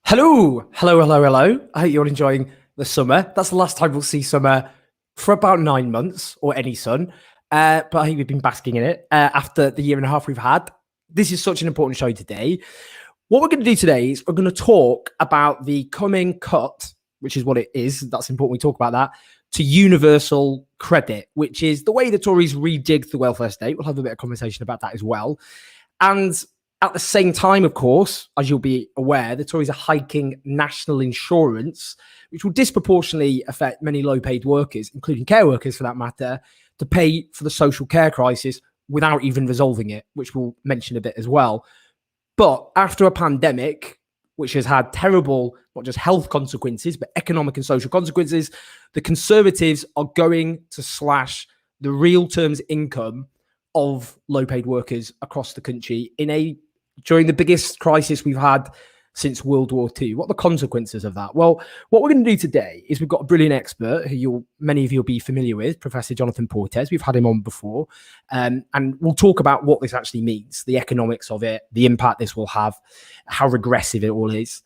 Hello. I hope you're enjoying the summer. That's the last time we'll see summer for about 9 months or any sun. But I hope you've been basking in it after the year and a half we've had. This is such an important show today. What we're going to do today is we're going to talk about the coming cut, which is what it is. That's important we talk about that, to universal credit, which is the way the Tories rejigged the welfare state. We'll have a bit of conversation about that as well. And at the same time, of course, as you'll be aware, the Tories are hiking national insurance, which will disproportionately affect many low-paid workers, including care workers for that matter, to pay for the social care crisis without even resolving it, which we'll mention a bit as well. But after a pandemic, which has had terrible, not just health consequences, but economic and social consequences, the Conservatives are going to slash the real terms income of low-paid workers across the country during the biggest crisis we've had since World War II. What are the consequences of that? Well, what we're going to do today is we've got a brilliant expert who many of you will be familiar with, Professor Jonathan Portes. We've had him on before, and we'll talk about what this actually means, the economics of it, the impact this will have, how regressive it all is.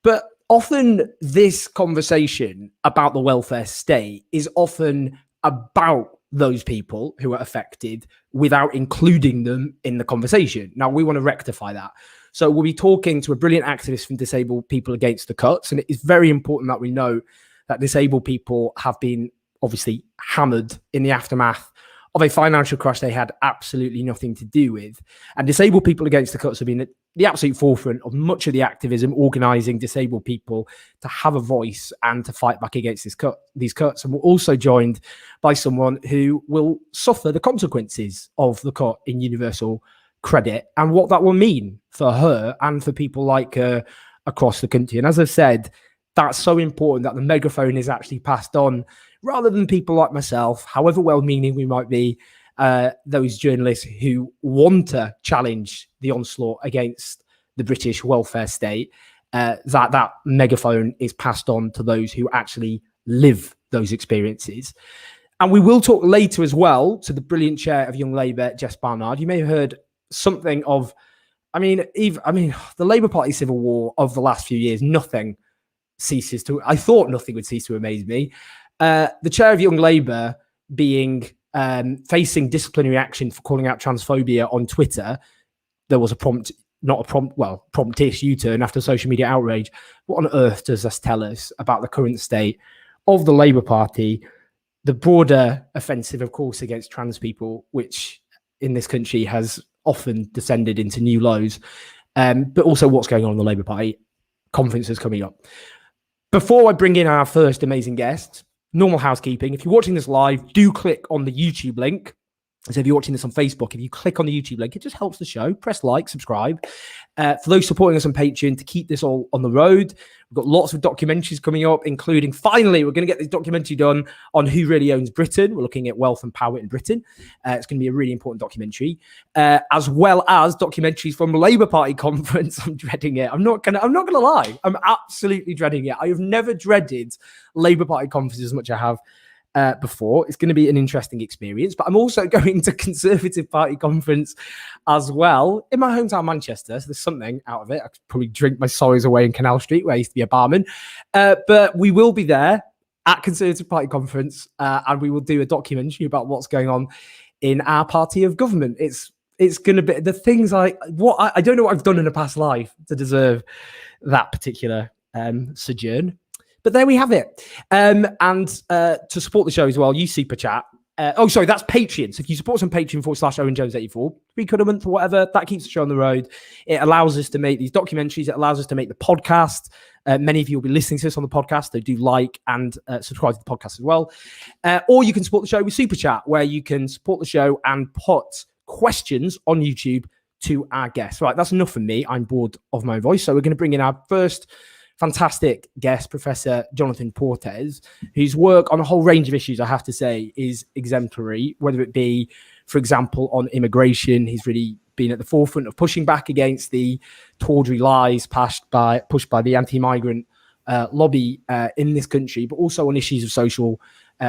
But often this conversation about the welfare state is often about those people who are affected without including them in the conversation. Now, we want to rectify that. So we'll be talking to a brilliant activist from Disabled People Against the Cuts. And it is very important that we know that disabled people have been obviously hammered in the aftermath of a financial crash they had absolutely nothing to do with. And Disabled People Against the Cuts have been at the absolute forefront of much of the activism, organising disabled people to have a voice and to fight back against these cuts. And we're also joined by someone who will suffer the consequences of the cut in universal credit and what that will mean for her and for people like her across the country. And as I've said, that's so important that the megaphone is actually passed on rather than people like myself, however well-meaning we might be, those journalists who want to challenge the onslaught against the British welfare state, that megaphone is passed on to those who actually live those experiences. And we will talk later as well to the brilliant chair of Young Labour, Jessica Barnard. You may have heard something of, the Labour Party civil war of the last few years, I thought nothing would cease to amaze me. The chair of Young Labour being facing disciplinary action for calling out transphobia on Twitter. There was a promptish U-turn after social media outrage. What on earth does this tell us about the current state of the Labour Party? The broader offensive, of course, against trans people, which in this country has often descended into new lows, but also what's going on in the Labour Party. Conferences coming up. Before I bring in our first amazing guest, normal housekeeping. If you're watching this live, do click on the YouTube link. So if you're watching this on Facebook, if you click on the YouTube link, it just helps the show. Press like, subscribe. For those supporting us on Patreon to keep this all on the road, we've got lots of documentaries coming up, including, finally, we're going to get this documentary done on who really owns Britain. We're looking at wealth and power in Britain. It's going to be a really important documentary, as well as documentaries from the Labour Party conference. I'm dreading it. I'm not gonna lie. I'm absolutely dreading it. I have never dreaded Labour Party conferences as much as I have before. It's going to be an interesting experience, but I'm also going to Conservative Party conference as well in my hometown Manchester, so there's something out of it. I could probably drink my sorrows away in Canal Street where I used to be a barman, but we will be there at Conservative Party conference, and we will do a documentary about what's going on in our party of government. It's going to be the things I don't know what I've done in a past life to deserve that particular sojourn. But there we have it. And to support the show as well, use Super Chat. That's Patreon. So if you support us on Patreon /OwenJones84, £3 a month or whatever, that keeps the show on the road. It allows us to make these documentaries. It allows us to make the podcast. Many of you will be listening to this on the podcast. So do like and subscribe to the podcast as well. Or you can support the show with Super Chat, where you can support the show and put questions on YouTube to our guests. Right, that's enough from me. I'm bored of my voice. So we're going to bring in our first fantastic guest, Professor Jonathan Portes, whose work on a whole range of issues, I have to say, is exemplary, whether it be, for example, on immigration. He's really been at the forefront of pushing back against the tawdry lies pushed by the anti-migrant lobby in this country, but also on issues of social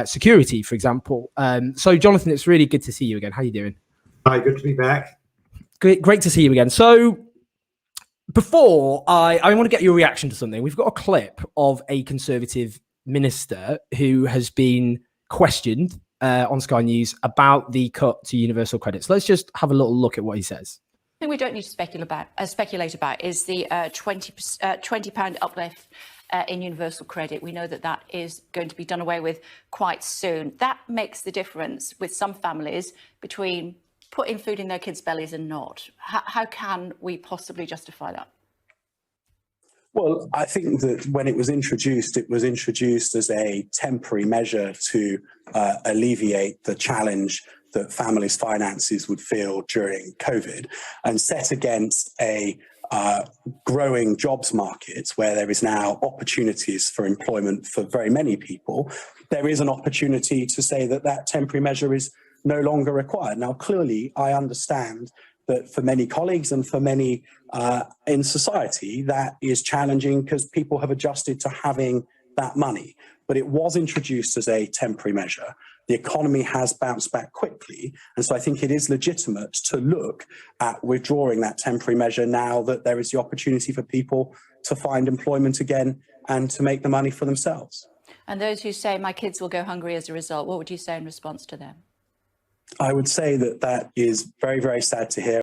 security, for example. So, Jonathan, it's really good to see you again. How are you doing? Hi, good to be back. Great to see you again. So, Before I want to get your reaction to something. We've got a clip of a Conservative minister who has been questioned on Sky News about the cut to universal credit. So let's just have a little look at what he says. The thing we don't need to speculate about is the £20 uplift in universal credit. We know that that is going to be done away with quite soon. That makes the difference with some families between putting food in their kids' bellies and not. How can we possibly justify that? Well, I think that when it was introduced as a temporary measure to alleviate the challenge that families' finances would feel during COVID, and set against a growing jobs market where there is now opportunities for employment for very many people. There is an opportunity to say that that temporary measure is no longer required. Now, clearly, I understand that for many colleagues and for many in society, that is challenging because people have adjusted to having that money. But it was introduced as a temporary measure. The economy has bounced back quickly. And so I think it is legitimate to look at withdrawing that temporary measure now that there is the opportunity for people to find employment again and to make the money for themselves. And those who say my kids will go hungry as a result, what would you say in response to them? I would say that that is very, very sad to hear.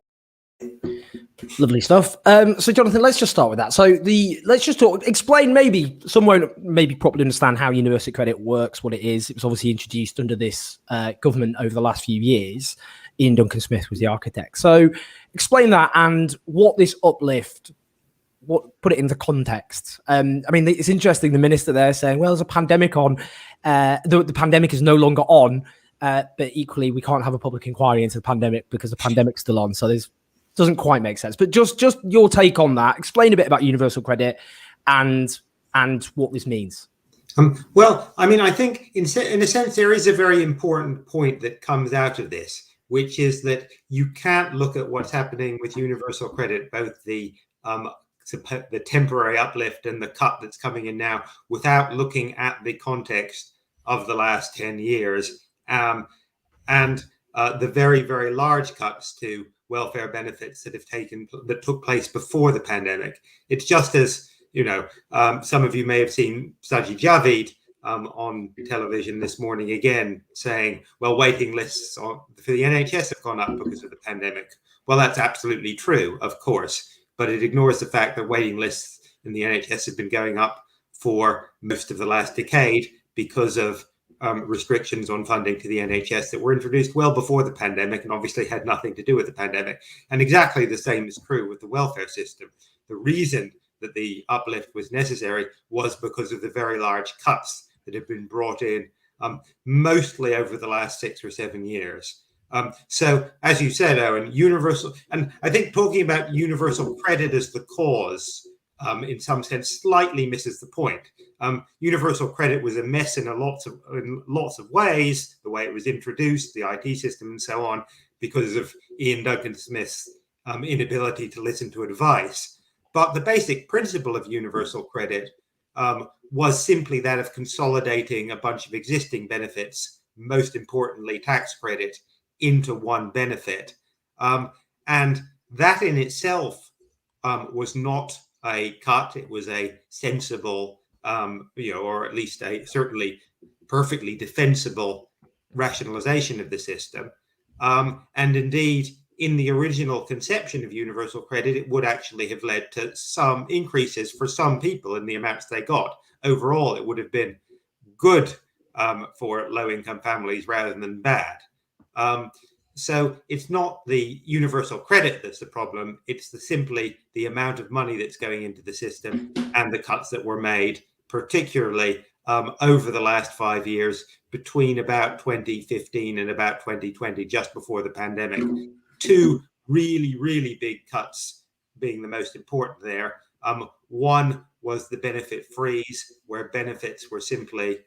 Lovely stuff. So, Jonathan, let's just start with that. So, let's just explain. Maybe some won't properly understand how universal credit works, what it is. It was obviously introduced under this government over the last few years. Ian Duncan Smith was the architect. So, explain that and what this uplift. Put it into context. I mean, it's interesting. The minister there saying, "Well, there's a pandemic on. The pandemic is no longer on." But equally, we can't have a public inquiry into the pandemic because the pandemic's still on. So doesn't quite make sense. But just your take on that. Explain a bit about universal credit and what this means. Well, I mean, I think in a sense, there is a very important point that comes out of this, which is that you can't look at what's happening with universal credit, both the temporary uplift and the cut that's coming in now, without looking at the context of the last 10 years. And the very, very large cuts to welfare benefits that took place before the pandemic. It's just as, some of you may have seen Sajid Javid on television this morning again saying, well, waiting lists for the NHS have gone up because of the pandemic. Well, that's absolutely true, of course, but it ignores the fact that waiting lists in the NHS have been going up for most of the last decade because of restrictions on funding to the NHS that were introduced well before the pandemic and obviously had nothing to do with the pandemic. And exactly the same is true with the welfare system. The reason that the uplift was necessary was because of the very large cuts that have been brought in mostly over the last 6 or 7 years. So as you said, Owen, universal, and I think talking about universal credit as the cause in some sense slightly misses the point. Universal credit was a mess in lots of ways, the way it was introduced, the IT system and so on, because of Ian Duncan Smith's inability to listen to advice. But the basic principle of universal credit was simply that of consolidating a bunch of existing benefits, most importantly tax credit, into one benefit. And that in itself was not a cut. It was a sensible, or at least a certainly perfectly defensible rationalization of the system. And indeed, in the original conception of universal credit, it would actually have led to some increases for some people in the amounts they got. Overall, it would have been good for low-income families rather than bad. So it's not the universal credit that's the problem. It's simply the amount of money that's going into the system and the cuts that were made, particularly over the last 5 years, between about 2015 and about 2020, just before the pandemic. 2 really, really big cuts being the most important there. One was the benefit freeze, where benefits were simply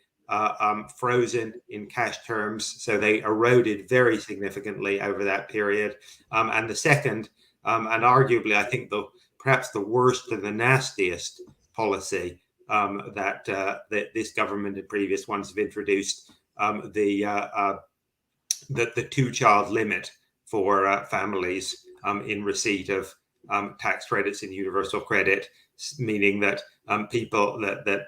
frozen in cash terms, so they eroded very significantly over that period. And the second, and arguably I think perhaps the worst and the nastiest policy that this government and previous ones have introduced, the 2-child limit for families in receipt of tax credits in universal credit, meaning that people that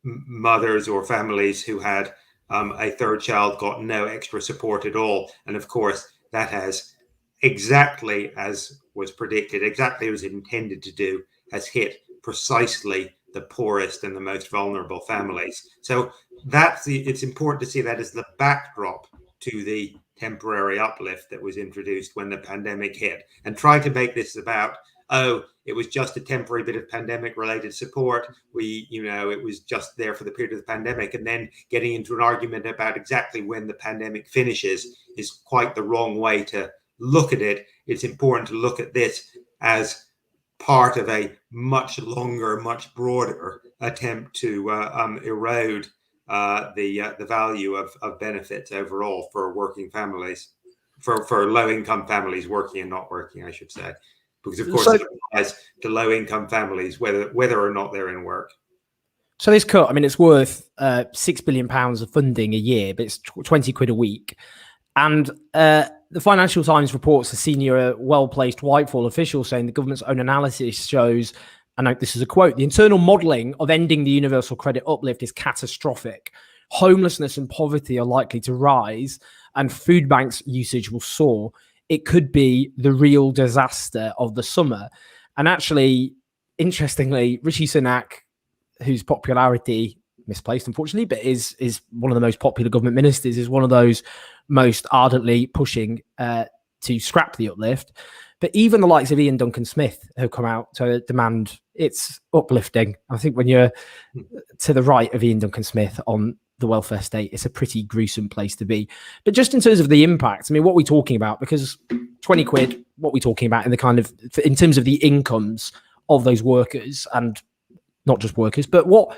mothers or families who had a third child got no extra support at all. And of course, that has, exactly as was predicted, exactly as intended to do, has hit precisely the poorest and the most vulnerable families. So it's important to see that as the backdrop to the temporary uplift that was introduced when the pandemic hit, and try to make this about, oh, it was just a temporary bit of pandemic related support. It was just there for the period of the pandemic, and then getting into an argument about exactly when the pandemic finishes is quite the wrong way to look at it. It's important to look at this as part of a much longer, much broader attempt to erode the value of benefits overall for working families, for low-income families, working and not working, I should say, because of course it applies to low-income families whether or not they're in work. So this cut, I mean, it's worth £6 billion of funding a year, but it's 20 quid a week. And the Financial Times reports a senior, well-placed Whitehall official saying the government's own analysis shows, and this is a quote, the internal modelling of ending the universal credit uplift is catastrophic. Homelessness and poverty are likely to rise, and food banks usage will soar. It could be the real disaster of the summer. And actually, interestingly, Rishi Sunak, whose popularity, misplaced unfortunately, but is one of the most popular government ministers, is one of those most ardently pushing to scrap the uplift. But even the likes of Ian Duncan Smith have come out to demand it's uplifting. I think when you're to the right of Ian Duncan Smith on the welfare state, it's a pretty gruesome place to be. But just in terms of the impact, I mean, what are we talking about? Because 20 quid, what are we talking about in the kind of, in terms of the incomes of those workers, and not just workers, but what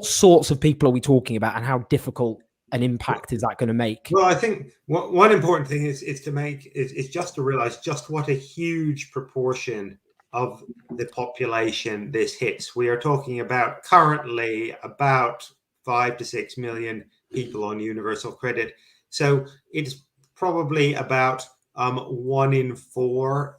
sorts of people are we talking about, and how difficult an impact is that going to make? Well, I think one important thing is just to realize just what a huge proportion of the population this hits. We are talking about currently about 5 to 6 million people on universal credit. So it's probably about 1 in 4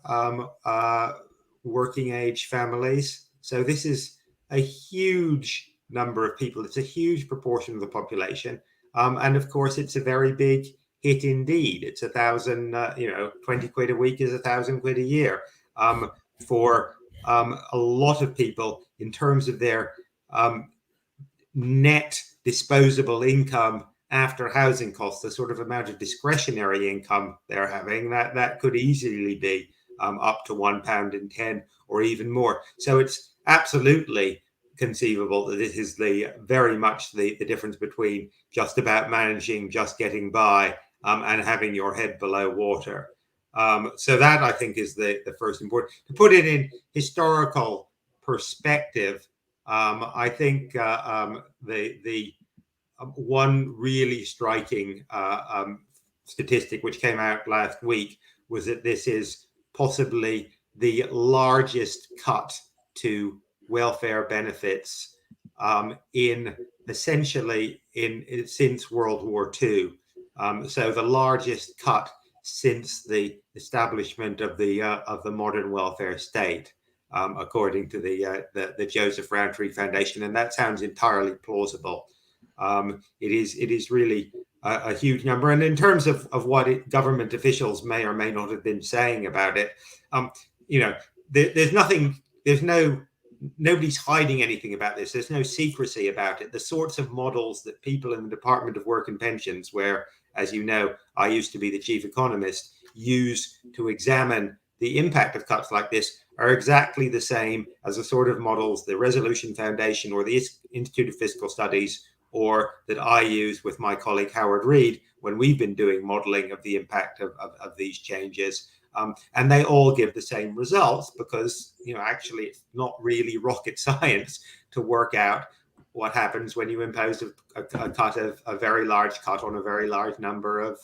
working age families. So this is a huge number of people. It's a huge proportion of the population. And of course, it's a very big hit indeed. It's 1,000, 20 quid a week is 1,000 quid a year. For a lot of people, in terms of their net disposable income after housing costs, the sort of amount of discretionary income they're having, that could easily be up to £1.10 or even more. So it's absolutely conceivable that this is very much the difference between just about managing, just getting by, and having your head below water. So that, I think, is the first important. To put it in historical perspective, I think the one really striking statistic which came out last week was that this is possibly the largest cut to welfare benefits since World War II. So the largest cut since the establishment of the modern welfare state, according to the Joseph Rowntree Foundation, and that sounds entirely plausible. It is really a huge number, and in terms of what government officials may or may not have been saying about it, nobody's hiding anything about this. There's no secrecy about it. The sorts of models that people in the Department of Work and Pensions, where, as you know, I used to be the chief economist, use to examine the impact of cuts like this are exactly the same as the sort of models the Resolution Foundation or the Institute of Fiscal Studies, or that I use with my colleague Howard Reed when we've been doing modeling of the impact of these changes. And they all give the same results, because actually it's not really rocket science to work out what happens when you impose a very large cut on a very large number of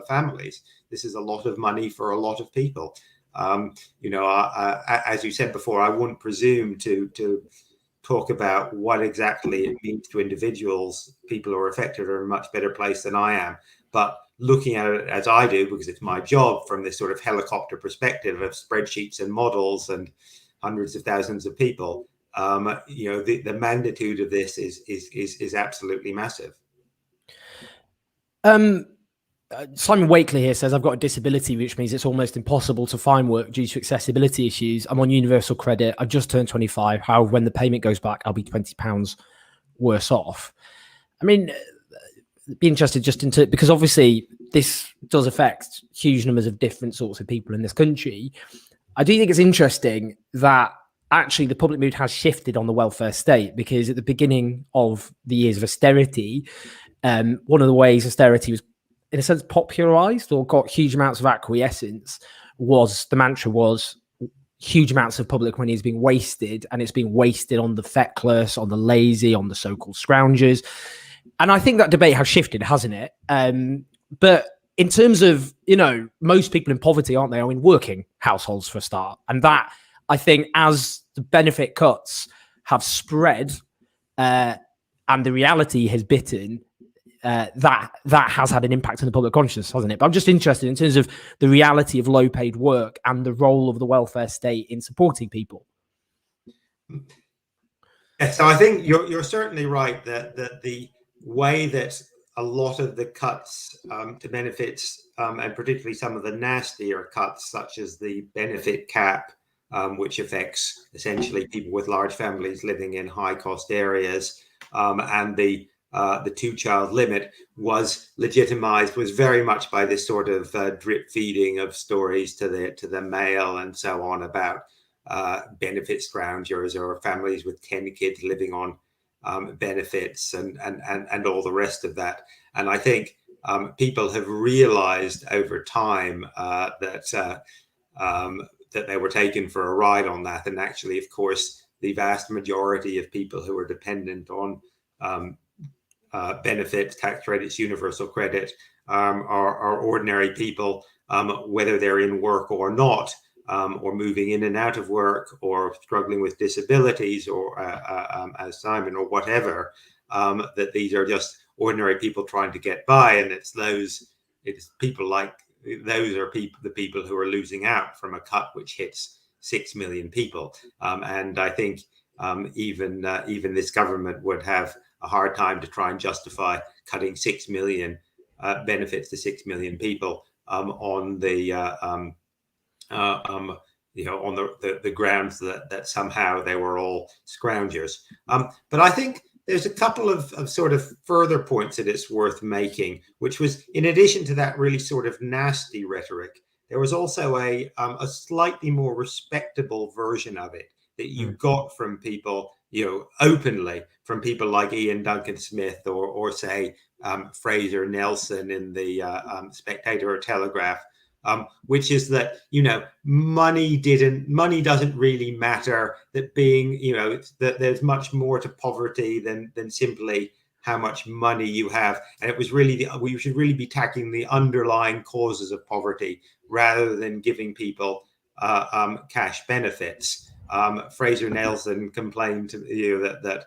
families. This is a lot of money for a lot of people. As you said before, I wouldn't presume to talk about what exactly it means to individuals. People who are affected are in a much better place than I am. But looking at it as I do, because it's my job, from this sort of helicopter perspective of spreadsheets and models and hundreds of thousands of people, the magnitude of this is absolutely massive. Simon Wakely here says, I've got a disability, which means it's almost impossible to find work due to accessibility issues. I'm on universal credit. I've just turned 25. However, when the payment goes back, I'll be £20 worse off. I mean, be interested just into, because obviously this does affect huge numbers of different sorts of people in this country. I do think it's interesting that actually the public mood has shifted on the welfare state, because at the beginning of the years of austerity, one of the ways austerity was, in a sense, popularized or got huge amounts of acquiescence was, the mantra was, huge amounts of public money is being wasted, and it's being wasted on the feckless, on the lazy, on the so-called scroungers. And I think that debate has shifted, hasn't it? But in terms of, most people in poverty, aren't they, are in working households for a start. And that, I think, as the benefit cuts have spread and the reality has bitten, that has had an impact on the public consciousness, hasn't it? But I'm just interested in terms of the reality of low paid work and the role of the welfare state in supporting people. Yeah, so I think you're certainly right that the way that a lot of the cuts to benefits, and particularly some of the nastier cuts, such as the benefit cap, which affects essentially people with large families living in high cost areas, and the two-child limit, was legitimized, was very much by this sort of drip feeding of stories to the Mail and so on about benefit scroungers or families with 10 kids living on benefits and all the rest of that. And I think people have realized over time that they were taken for a ride on that. And actually, of course, the vast majority of people who are dependent on benefits, tax credits, universal credit, are ordinary people, whether they're in work or not, or moving in and out of work, or struggling with disabilities, or as Simon, or whatever, that these are just ordinary people trying to get by. And it's people like those are the people who are losing out from a cut which hits 6 million people. And I think even this government would have a hard time to try and justify cutting 6 million benefits to 6 million people on the grounds that somehow they were all scroungers. But I think there's a couple of sort of further points that it's worth making, which was, in addition to that really sort of nasty rhetoric, there was also a slightly more respectable version of it that you got from people, openly, from people like Ian Duncan Smith or say Fraser Nelson in the Spectator or Telegraph, which is that money doesn't really matter, that being that there's much more to poverty than simply how much money you have, and it was really we should really be tackling the underlying causes of poverty rather than giving people cash benefits. Fraser Nelson complained that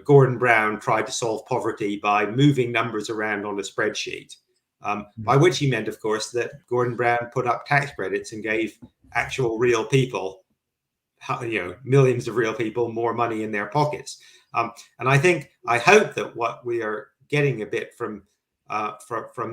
Gordon Brown tried to solve poverty by moving numbers around on a spreadsheet. By which he meant, of course, that Gordon Brown put up tax credits and gave actual real people, millions of real people, more money in their pockets. And I hope that what we are getting a bit from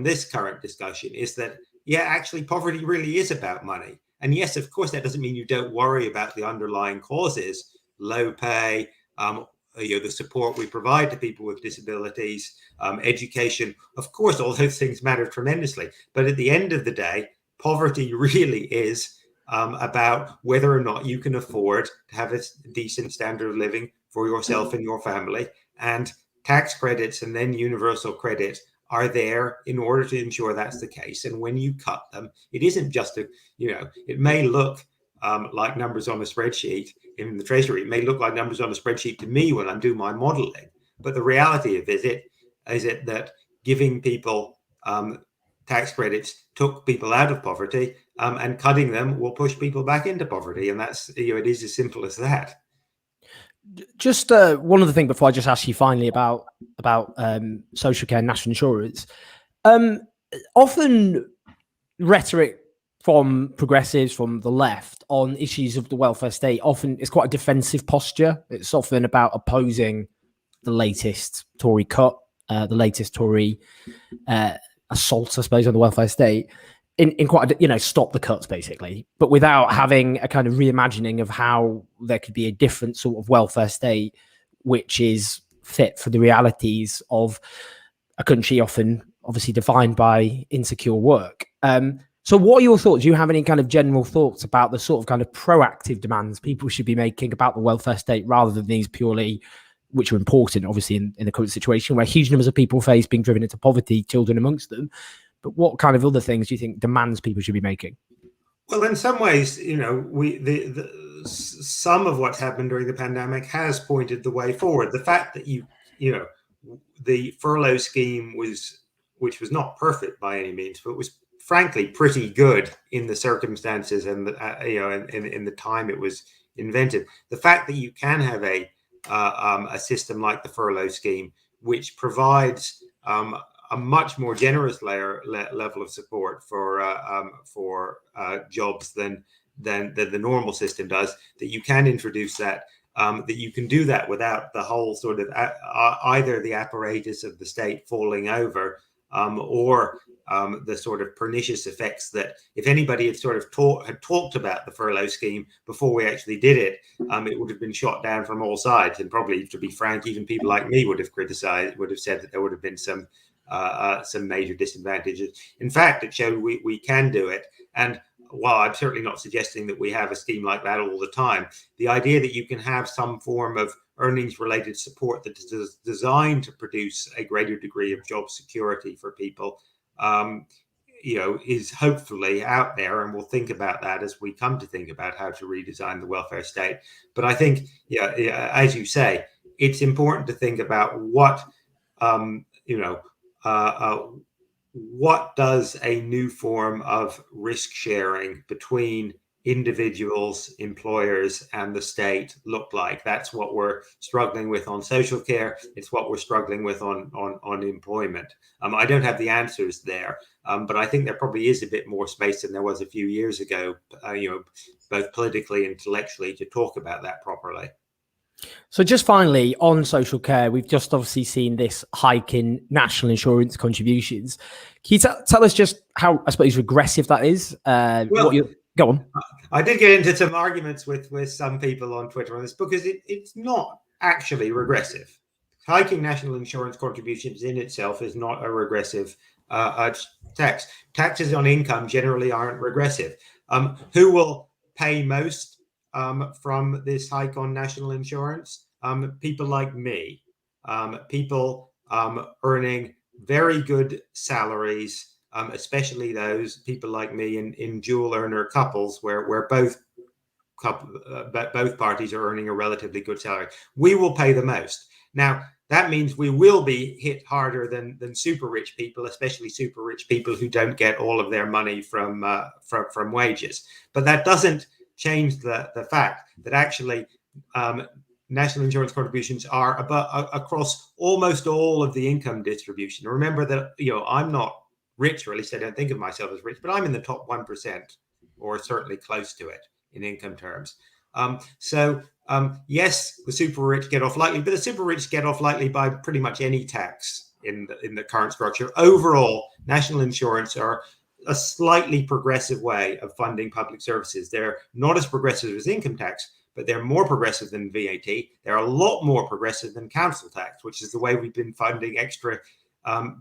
this current discussion is that, actually poverty really is about money. And yes, of course, that doesn't mean you don't worry about the underlying causes, low pay, the support we provide to people with disabilities, education. Of course, all those things matter tremendously. But at the end of the day, poverty really is about whether or not you can afford to have a decent standard of living for yourself and your family. And tax credits and then universal credit are there in order to ensure that's the case. And when you cut them, it isn't just it may look like numbers on a spreadsheet in the Treasury. It may look like numbers on a spreadsheet to me when I'm doing my modeling. But the reality of it is that giving people tax credits took people out of poverty, and cutting them will push people back into poverty. And that's, it is as simple as that. Just one other thing before I just ask you finally about social care and national insurance. often rhetoric from progressives, from the left, on issues of the welfare state, often it's quite a defensive posture. It's often about opposing the latest Tory cut, the latest Tory assault, I suppose, on the welfare state, in quite a, stop the cuts, basically, but without having a kind of reimagining of how there could be a different sort of welfare state, which is fit for the realities of a country often obviously defined by insecure work. So what are your thoughts? Do you have any kind of general thoughts about the sort of kind of proactive demands people should be making about the welfare state, rather than these purely, which are important, obviously, in the current situation where huge numbers of people face being driven into poverty, children amongst them? But what kind of other things do you think demands people should be making? Well, in some ways, some of what's happened during the pandemic has pointed the way forward. The fact that the furlough scheme which was not perfect by any means, but was frankly pretty good in the circumstances and in the time it was invented. The fact that you can have a system like the furlough scheme, which provides a much more generous level of support for jobs than the normal system does, that you can introduce that. That you can do that without the whole sort of either the apparatus of the state falling over, or the sort of pernicious effects that, if anybody had sort of talked about the furlough scheme before we actually did it, it would have been shot down from all sides. And probably, to be frank, even people like me would have said that there would have been some major disadvantages. In fact, it showed we can do it. And while I'm certainly not suggesting that we have a scheme like that all the time, the idea that you can have some form of earnings-related support that is designed to produce a greater degree of job security for people, is hopefully out there, and we'll think about that as we come to think about how to redesign the welfare state. But I think, as you say, it's important to think about what does a new form of risk sharing between individuals, employers, and the state look like. That's what we're struggling with on social care. It's what we're struggling with on employment. I don't have the answers there, but I think there probably is a bit more space than there was a few years ago, both politically and intellectually, to talk about that properly. So just finally, on social care, we've just obviously seen this hike in national insurance contributions. Can you tell us just how, I suppose, regressive that is? Go on. I did get into some arguments with some people on Twitter on this, because it's not actually regressive. Hiking national insurance contributions in itself is not a regressive tax. Taxes on income generally aren't regressive. Who will pay most from this hike on national insurance? People like me, people earning very good salaries, especially those people like me in dual earner couples where both parties are earning a relatively good salary. We will pay the most. Now, that means we will be hit harder than super rich people, especially super rich people who don't get all of their money from wages. But that doesn't change the fact that actually national insurance contributions are across almost all of the income distribution. Remember that I'm not rich, or at least I don't think of myself as rich, but I'm in the top 1%, or certainly close to it in income terms. Yes, the super rich get off lightly, but the super rich get off lightly by pretty much any tax in the current structure. Overall, national insurance are a slightly progressive way of funding public services. They're not as progressive as income tax, but they're more progressive than VAT. They're a lot more progressive than council tax, which is the way we've been funding extra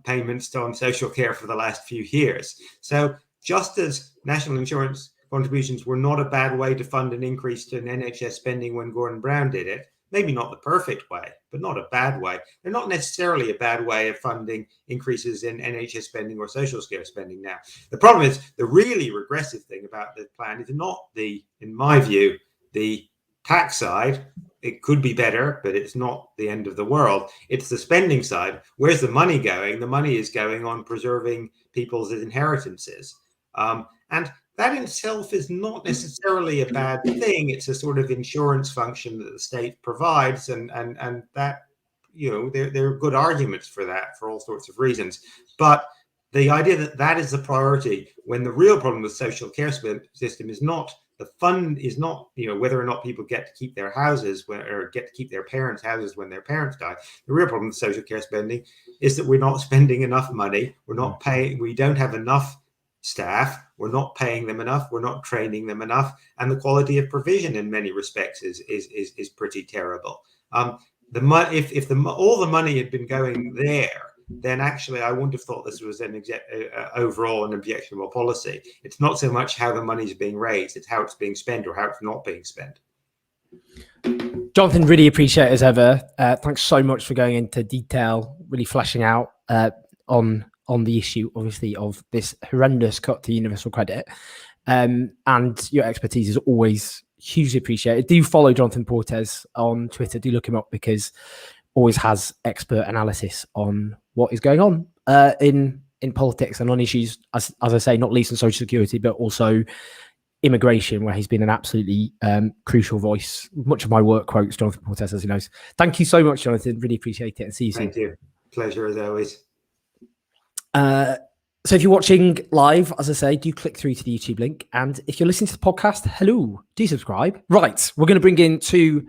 payments on social care for the last few years. So just as national insurance contributions were not a bad way to fund an increase in NHS spending when Gordon Brown did it, maybe not the perfect way, but not a bad way. They're not necessarily a bad way of funding increases in NHS spending or social care spending now. The problem is, the really regressive thing about the plan is not in my view, the tax side. It could be better, but it's not the end of the world. It's the spending side. Where's the money going? The money is going on preserving people's inheritances. And that in itself is not necessarily a bad thing. It's a sort of insurance function that the state provides, and that, there are good arguments for that for all sorts of reasons. But the idea that that is the priority when the real problem with the social care system is not the fund, is not, you know, whether or not people get to keep their houses or get to keep their parents' houses when their parents die. The real problem with social care spending is that we're not spending enough money. We're not paying. We don't have enough staff. We're not paying them enough. We're not training them enough, and the quality of provision in many respects is pretty terrible. If all the money had been going there, then actually I wouldn't have thought this was overall an objectionable policy. It's not so much how the money is being raised, it's how it's being spent or how it's not being spent. Jonathan, really appreciate it as ever. Thanks so much for going into detail, really fleshing out on the issue, obviously, of this horrendous cut to universal credit. And your expertise is always hugely appreciated. Do follow Jonathan Portes on Twitter. Do look him up, because always has expert analysis on what is going on in politics and on issues, as I say, not least on social security, but also immigration, where he's been an absolutely crucial voice. Much of my work quotes Jonathan Portes, as he knows. Thank you so much, Jonathan. Really appreciate it, and see you soon. Thank you. Pleasure as always. So if you're watching live, as I say, do click through to the YouTube link. And if you're listening to the podcast, hello, do subscribe. Right, we're going to bring in two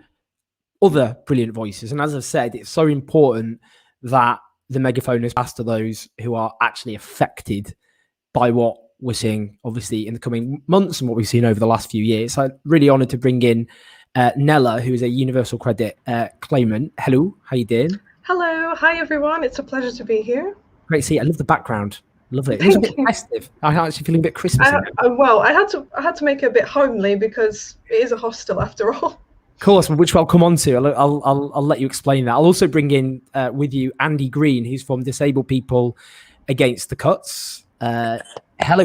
other brilliant voices. And as I've said, it's so important that the megaphone is passed to those who are actually affected by what we're seeing, obviously, in the coming months and what we've seen over the last few years. So I'm really honoured to bring in Nella, who is a universal credit claimant. Hello, how you doing? Hello, hi everyone. It's a pleasure to be here. Great to see you. I love the background. Lovely. It was a bit festive. I'm actually feeling a bit Christmassy. Well, I had to make it a bit homely because it is a hostel after all. Of course, which I'll come on to. I'll let you explain that. I'll also bring in with you Andy Green, who's from Disabled People Against the Cuts. Hello.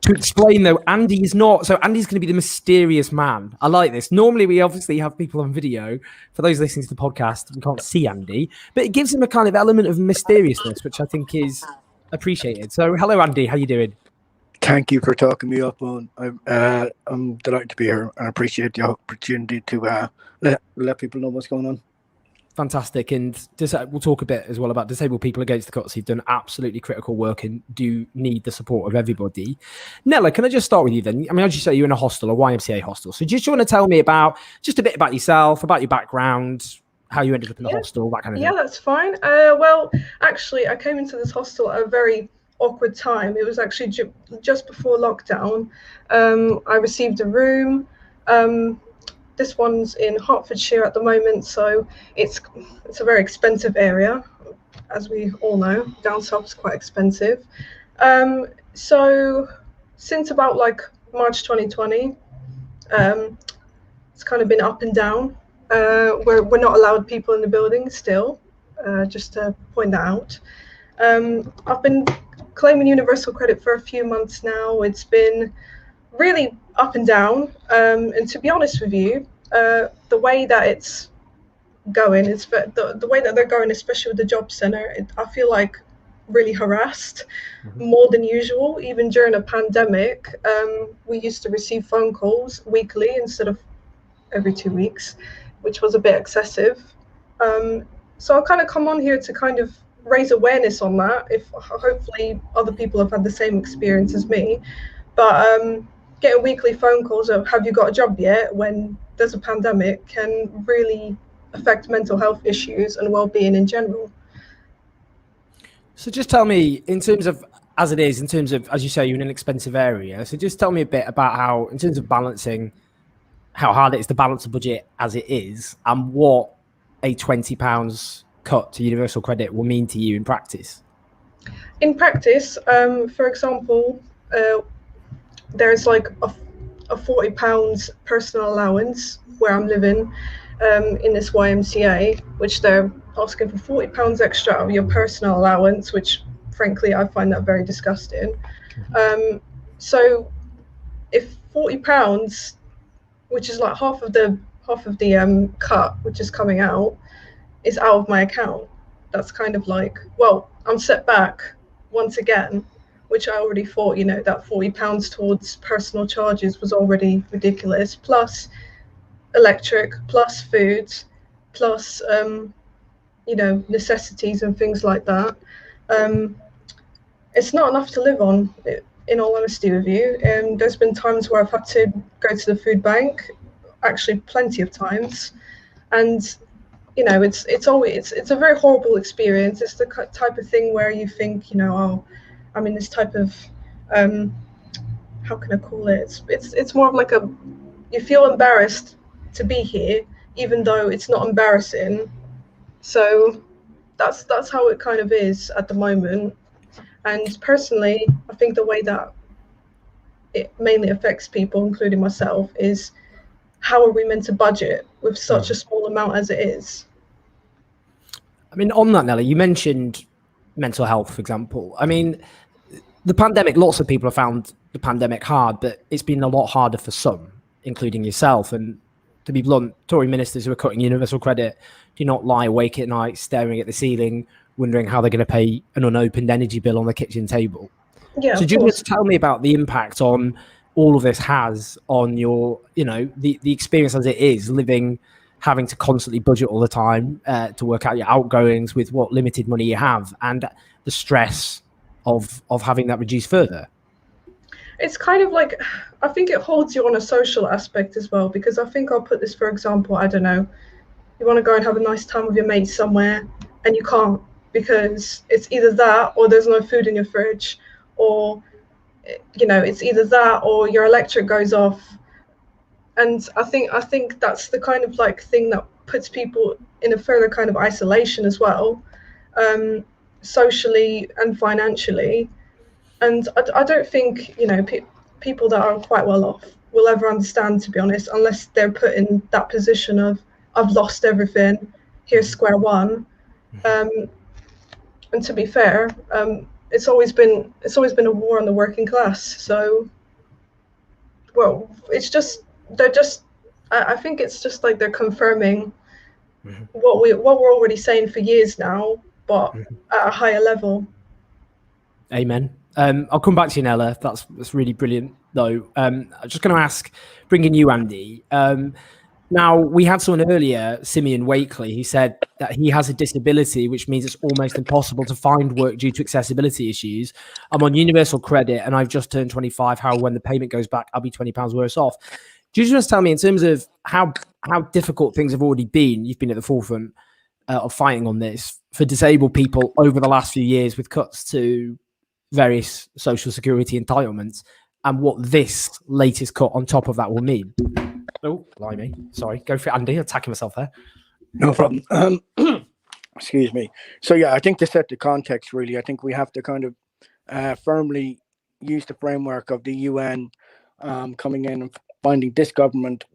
To explain though, Andy is not. So Andy's going to be the mysterious man. I like this. Normally we obviously have people on video. For those listening to the podcast, we can't see Andy, but it gives him a kind of element of mysteriousness, which I think is appreciated. So hello, Andy. How you doing? Thank you for talking me up on. I'm delighted to be here and appreciate the opportunity to let people know what's going on. Fantastic. And we'll talk a bit as well about Disabled People Against the Cuts, who've done absolutely critical work and do need the support of everybody. Nella, can I just start with you then? I mean, as you say, you're in a hostel, a YMCA hostel. So just want to tell me about just a bit about yourself, about your background, how you ended up in the hostel, that kind of thing. Yeah, that's fine. Well, actually, I came into this hostel at a very awkward time. It was actually just before lockdown. I received a room. This one's in Hertfordshire at the moment, so it's a very expensive area, as we all know. Down south is quite expensive. So since about like March 2020, it's kind of been up and down. We're not allowed people in the building still, just to point that out. I've been claiming universal credit for a few months now. It's been really up and down. And to be honest with you, the way that it's going, the way that they're going, especially with the job centre, I feel like really harassed more than usual. Even during a pandemic, we used to receive phone calls weekly instead of every 2 weeks, which was a bit excessive. So I kind of come on here to kind of raise awareness on that, if hopefully other people have had the same experience as me. But getting weekly phone calls of have you got a job yet when there's a pandemic can really affect mental health issues and well-being in general. So just tell me, in terms of, as it is, in terms of, as you say, you're in an expensive area, so just tell me a bit about how, in terms of balancing, how hard it is to balance a budget as it is, and what a £20 cut to universal credit will mean to you in practice. In practice, for example, there's like a £40 personal allowance where I'm living in this YMCA, which they're asking for £40 extra of your personal allowance, which frankly I find that very disgusting. So if £40, which is like half of the cut, which is coming out, is out of my account, that's kind of like, well, I'm set back once again, which I already thought, you know, that £40 towards personal charges was already ridiculous, plus electric, plus food, plus you know, necessities and things like that. it's not enough to live on, in all honesty with you. There's been times where I've had to go to the food bank, actually plenty of times, and it's a very horrible experience. It's the type of thing where you think, oh, I'm in this type of how can I call it? It's more of like you feel embarrassed to be here, even though it's not embarrassing. So that's how it kind of is at the moment. And personally, I think the way that it mainly affects people, including myself, is how are we meant to budget with such a small amount as it is? I mean, on that, Nelly, you mentioned mental health, for example. I mean, the pandemic, lots of people have found the pandemic hard, but it's been a lot harder for some, including yourself. And to be blunt, Tory ministers who are cutting universal credit do not lie awake at night staring at the ceiling, wondering how they're going to pay an unopened energy bill on the kitchen table. Yeah. So do you want to tell me about the impact on all of this has on your, the experience as it is living, having to constantly budget all the time to work out your outgoings with what limited money you have, and the stress of having that reduced further? It's kind of like, I think it holds you on a social aspect as well, because I think I'll put this, for example, I don't know, you want to go and have a nice time with your mates somewhere and you can't, because it's either that or there's no food in your fridge, or it's either that or your electric goes off. And I think that's the kind of like thing that puts people in a further kind of isolation as well, socially and financially. And I don't think people that are quite well off will ever understand, to be honest, unless they're put in that position of, I've lost everything, here's square one. And to be fair, it's always been a war on the working class. So, well, I think it's just like they're confirming what we're already saying for years now, but at a higher level. Amen. I'll come back to you, Nella. That's really brilliant, though. I'm just going to ask, bringing you, Andy. Now, we had someone earlier, Simeon Wakely, who said that he has a disability, which means it's almost impossible to find work due to accessibility issues. I'm on universal credit and I've just turned 25. How, when the payment goes back, I'll be £20 worse off. Do you just tell me, in terms of how difficult things have already been, you've been at the forefront of fighting on this for disabled people over the last few years with cuts to various social security entitlements, and what this latest cut on top of that will mean? Oh, blimey. Sorry. Go for it, Andy. Attacking myself there. No problem. Excuse me. So, yeah, I think to set the context, really, I think we have to kind of firmly use the framework of the UN coming in and finding this government,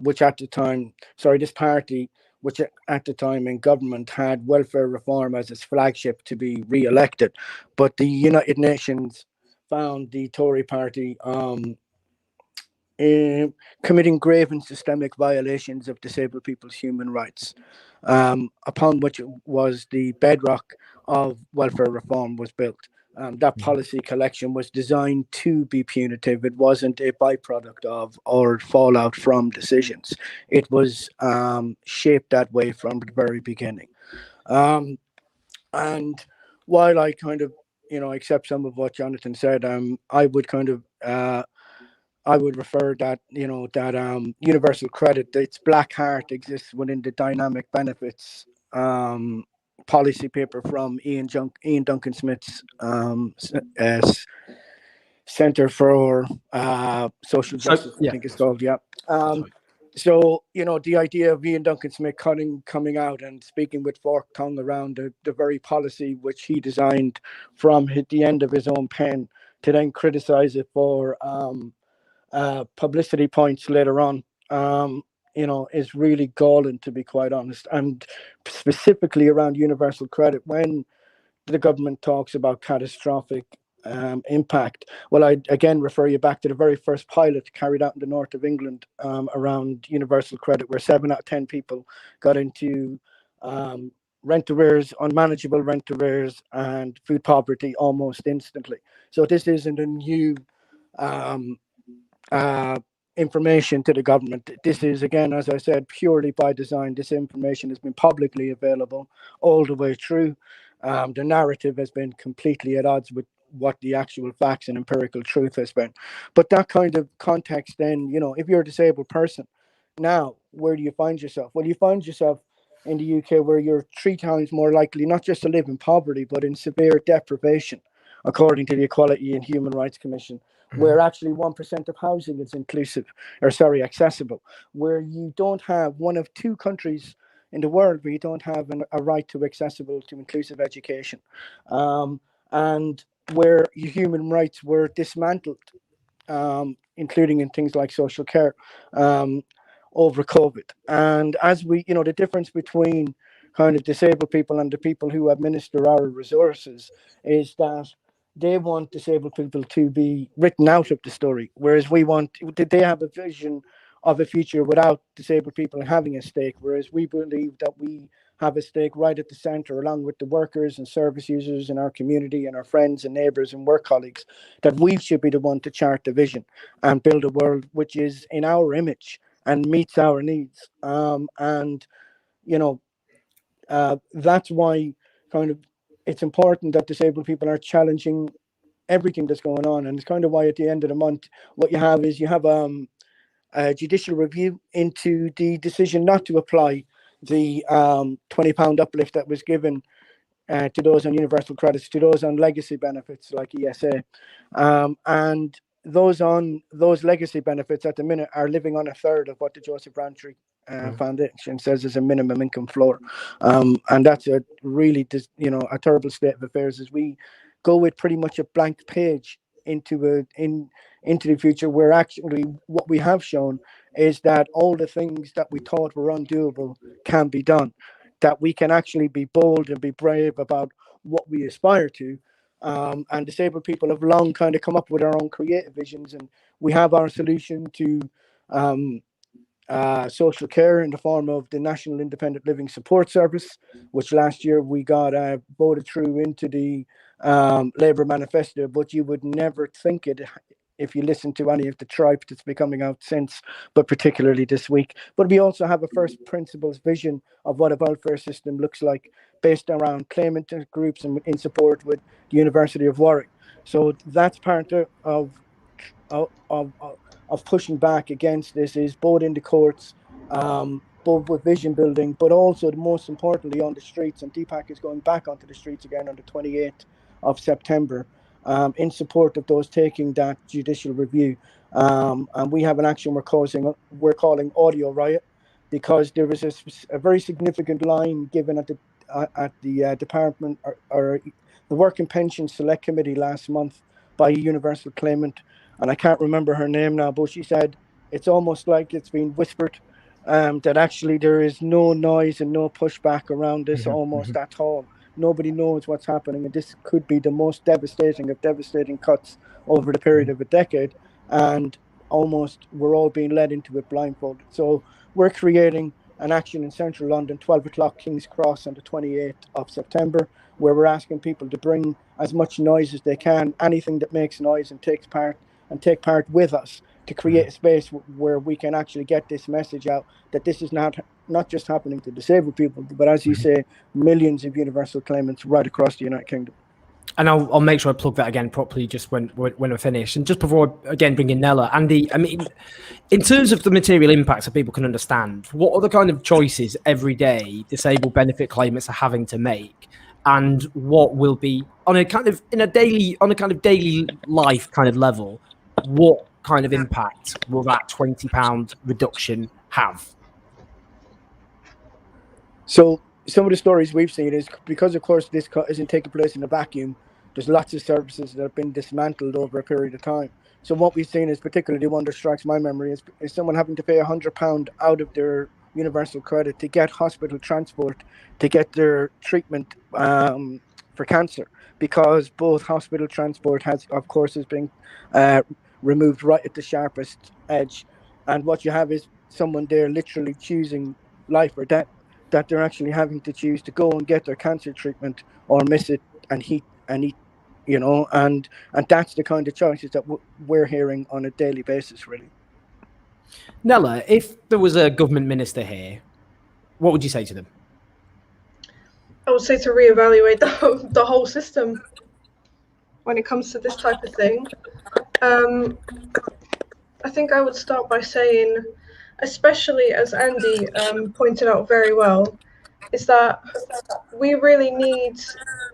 which at the time, this party, which at the time in government had welfare reform as its flagship to be re-elected. But the United Nations found the Tory party committing grave and systemic violations of disabled people's human rights, upon which was the bedrock of welfare reform was built. That policy collection was designed to be punitive. It wasn't a byproduct of or fallout from decisions. It was shaped that way from the very beginning. And while I kind of, accept some of what Jonathan said, I would kind of, I would refer that, that universal credit, its black heart exists within the dynamic benefits policy paper from Ian Duncan Smith's Center for Social Justice, I think it's called, yeah. So, the idea of Ian Duncan Smith coming out and speaking with forked tongue around the very policy which he designed from the end of his own pen, to then criticize it for publicity points later on, is really galling, to be quite honest. And specifically around universal credit, when the government talks about catastrophic impact, well, I again refer you back to the very first pilot carried out in the north of England around universal credit, where 7 out of 10 people got into rent arrears, unmanageable rent arrears, and food poverty almost instantly. So this isn't a new information to the government. This is, again, as I said, purely by design. This information has been publicly available all the way through. The narrative has been completely at odds with what the actual facts and empirical truth has been. But that kind of context, then, you know, if you're a disabled person, now where do you find yourself? Well, you find yourself in the UK where you're 3 times more likely not just to live in poverty, but in severe deprivation, according to the Equality and Human Rights Commission, where actually 1% of housing is accessible, where you don't have, one of 2 countries in the world where you don't have a right to accessible to inclusive education, and where your human rights were dismantled, including in things like social care, over COVID. And as we, you know, the difference between kind of disabled people and the people who administer our resources is that they want disabled people to be written out of the story, whereas they have a vision of a future without disabled people having a stake, whereas we believe that we have a stake right at the center, along with the workers and service users in our community and our friends and neighbors and work colleagues, that we should be the one to chart the vision and build a world which is in our image and meets our needs. And, you know, that's why kind of it's important that disabled people are challenging everything that's going on. And it's kind of why at the end of the month, what you have is a judicial review into the decision not to apply the £20 uplift that was given to those on universal credits, to those on legacy benefits like ESA. And those on those legacy benefits at the minute are living on a third of what the Joseph Rowntree Foundation says is a minimum income floor. And that's a really, a terrible state of affairs as we go with pretty much a blank page into the future, where actually what we have shown is that all the things that we thought were undoable can be done, that we can actually be bold and be brave about what we aspire to. And disabled people have long kind of come up with our own creative visions, and we have our solution to social care in the form of the National Independent Living Support Service, which last year we got voted through into the Labour manifesto, but you would never think it if you listen to any of the tripe that's been coming out since, but particularly this week. But we also have a first principles vision of what a welfare system looks like, based around claimant groups and in support with the University of Warwick. So that's part of pushing back against this, is both in the courts, both with vision building, but also most importantly on the streets. And Deepak is going back onto the streets again on the 28th of September in support of those taking that judicial review. And we have an action we're calling Audio Riot, because there was a very significant line given at the department or the Work and Pension Select Committee last month by a universal claimant, and I can't remember her name now, but she said it's almost like it's been whispered that actually there is no noise and no pushback around this almost at all. Nobody knows what's happening, and this could be the most devastating of devastating cuts over the period of a decade, and almost we're all being led into it blindfolded. So we're creating an action in central London, 12 o'clock King's Cross on the 28th of September, where we're asking people to bring as much noise as they can, anything that makes noise, and take part with us to create a space where we can actually get this message out, that this is not just happening to disabled people, but as you say, millions of universal claimants right across the United Kingdom. And I'll make sure I plug that again properly just when we're finished. And just before again bringing Nella, Andy, I mean, in terms of the material impacts that people can understand, what are the kind of choices every day disabled benefit claimants are having to make, and what will be on a kind of daily life kind of level, what kind of impact will that £20 reduction have? So some of the stories we've seen is, because of course this cut isn't taking place in a vacuum, there's lots of services that have been dismantled over a period of time. So what we've seen is, particularly one that strikes my memory, is someone having to pay £100 out of their universal credit to get hospital transport to get their treatment for cancer, because both hospital transport has been removed right at the sharpest edge. And what you have is someone there literally choosing life or death, that they're actually having to choose to go and get their cancer treatment or miss it and eat, and that's the kind of choices that we're hearing on a daily basis, really. Nella, if there was a government minister here, what would you say to them? I would say to reevaluate the whole system. when it comes to this type of thing. I think I would start by saying, especially as Andy pointed out very well, is that we really need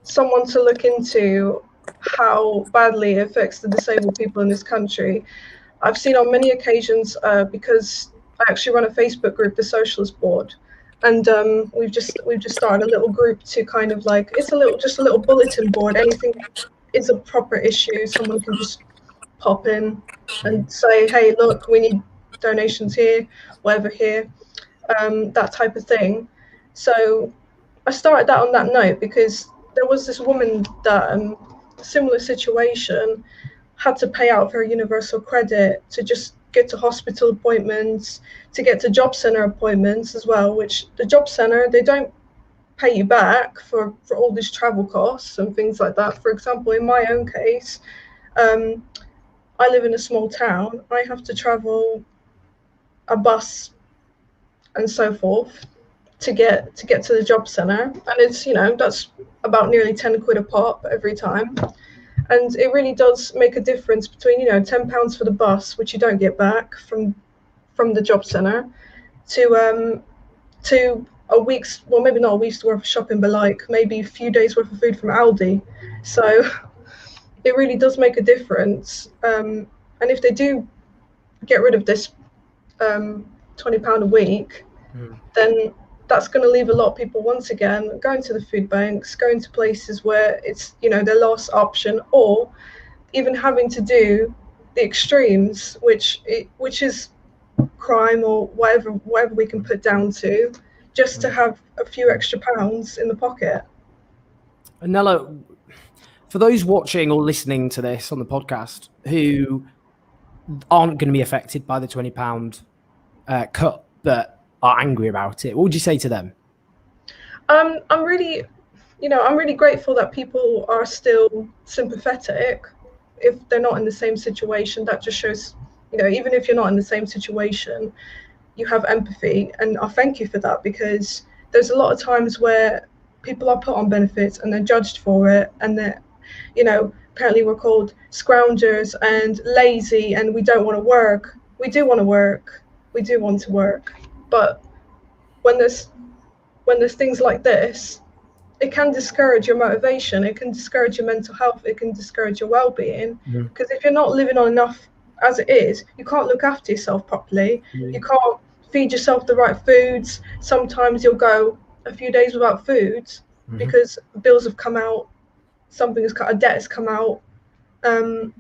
someone to look into how badly it affects the disabled people in this country. I've seen on many occasions, because I actually run a Facebook group, the Socialist Board, and we've just started a little group to kind of like, it's just a little bulletin board. Anything is a proper issue, someone can just pop in and say, hey, look, we need donations here, whatever here, that type of thing. So I started that on that note because there was this woman that, similar situation, had to pay out of her universal credit to just get to hospital appointments, to get to job centre appointments as well, which the job centre, they don't pay you back for all these travel costs and things like that. For example, in my own case, I live in a small town. I have to travel a bus and so forth to get to the job centre, and it's, that's about nearly 10 quid a pop every time. And it really does make a difference between, £10 for the bus, which you don't get back from the job centre, to a week's, well, maybe not a week's worth of shopping, but like maybe a few days worth of food from Aldi. So it really does make a difference. And if they do get rid of this £20 a week, then that's going to leave a lot of people once again going to the food banks, going to places where it's, their last option, or even having to do the extremes, which is crime or whatever we can put down to, just to have a few extra pounds in the pocket. And Nella, for those watching or listening to this on the podcast who aren't going to be affected by the £20 cut but are angry about it, what would you say to them? I'm really grateful that people are still sympathetic if they're not in the same situation. That just shows, even if you're not in the same situation, you have empathy, and I thank you for that, because there's a lot of times where people are put on benefits and they're judged for it, and they're, apparently we're called scroungers and lazy and we don't want to work. We do want to work. We do want to work. But when there's things like this, it can discourage your motivation. It can discourage your mental health. It can discourage your well-being. Because if you're not living on enough as it is, you can't look after yourself properly. You can't feed yourself the right foods. Sometimes you'll go a few days without food because bills have come out, a debt has come out, and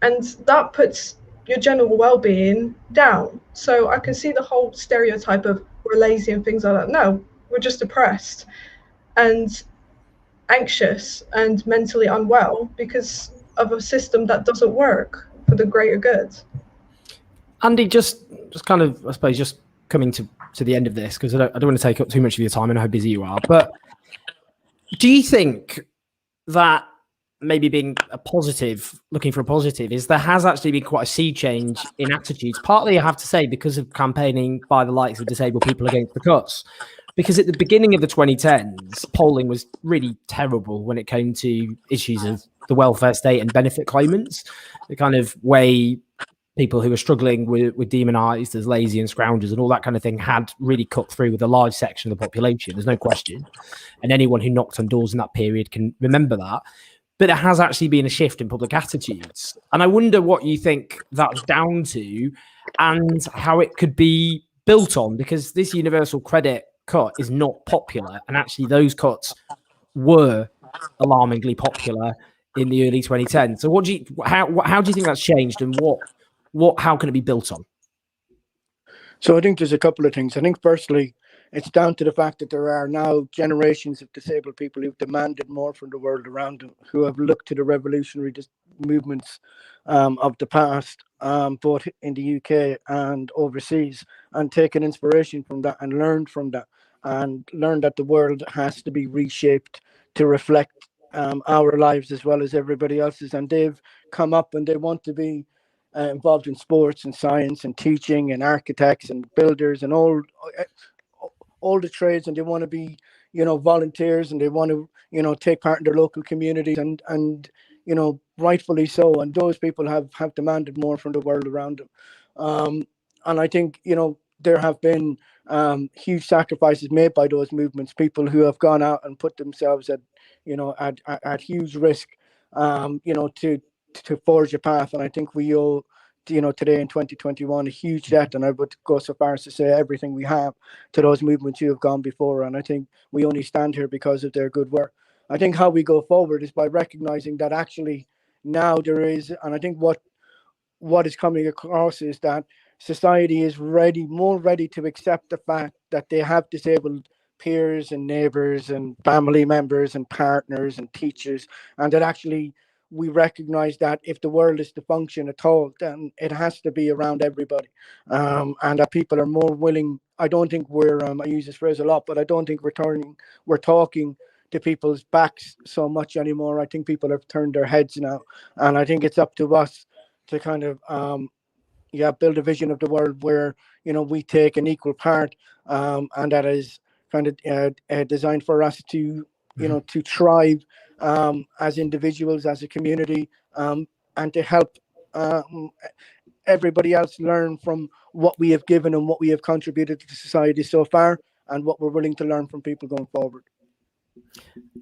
that puts your general well-being down. So I can see the whole stereotype of we're lazy and things like that. No, we're just depressed and anxious and mentally unwell because of a system that doesn't work for the greater good. Andy, just kind of, I suppose, just coming to the end of this, because I don't want to take up too much of your time. I know how busy you are, but do you think that maybe being a positive, looking for a positive, is there has actually been quite a sea change in attitudes? Partly, I have to say, because of campaigning by the likes of disabled people against the cuts. Because at the beginning of the 2010s, polling was really terrible when it came to issues of the welfare state and benefit claimants. The kind of way people who were struggling were demonised as lazy and scroungers and all that kind of thing had really cut through with a large section of the population. There's no question. And anyone who knocked on doors in that period can remember that. But there has actually been a shift in public attitudes. And I wonder what you think that's down to and how it could be built on, because this universal credit cut is not popular. And actually those cuts were alarmingly popular in the early 2010s. So how do you think that's changed, and how can it be built on? So I think there's a couple of things. I think firstly, it's down to the fact that there are now generations of disabled people who've demanded more from the world around them, who have looked to the revolutionary movements of the past, both in the UK and overseas, and taken inspiration from that and learned from that, and learned that the world has to be reshaped to reflect our lives as well as everybody else's. And they've come up and they want to be involved in sports and science and teaching and architects and builders and all the trades, and they want to be, volunteers, and they want to, take part in their local communities and rightfully so. And those people have demanded more from the world around them. And I think, there have been huge sacrifices made by those movements, people who have gone out and put themselves at huge risk, to forge a path. And I think we owe, today in 2021, a huge debt, and I would go so far as to say everything we have, to those movements who have gone before. And I think we only stand here because of their good work. I think how we go forward is by recognizing that actually now there is, and I think what is coming across is that society is more ready to accept the fact that they have disabled peers and neighbors and family members and partners and teachers, and that actually we recognize that if the world is to function at all, then it has to be around everybody, and that people are more willing. I don't think I use this phrase a lot, but I don't think we're talking to people's backs so much anymore. I think people have turned their heads now, and I think it's up to us to kind of build a vision of the world where we take an equal part, and that is kind of designed for us to to thrive as individuals, as a community, and to help everybody else learn from what we have given and what we have contributed to society so far, and what we're willing to learn from people going forward.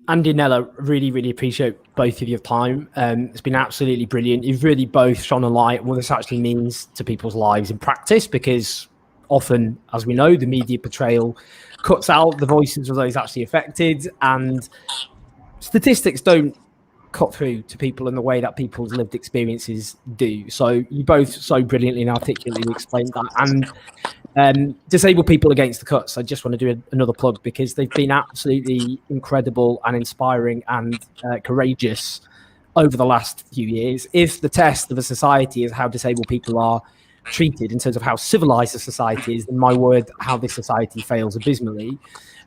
Andy, Nella, really, really appreciate both of your time. It's been absolutely brilliant. You've really both shone a light on what this actually means to people's lives in practice, because often, as we know, the media portrayal cuts out the voices of those actually affected, and statistics don't cut through to people in the way that people's lived experiences do. So you both so brilliantly and articulately explained that. And disabled people against the cuts, I just want to do another plug, because they've been absolutely incredible and inspiring and courageous over the last few years. If the test of a society is how disabled people are treated in terms of how civilized a society is, then my word, how this society fails abysmally.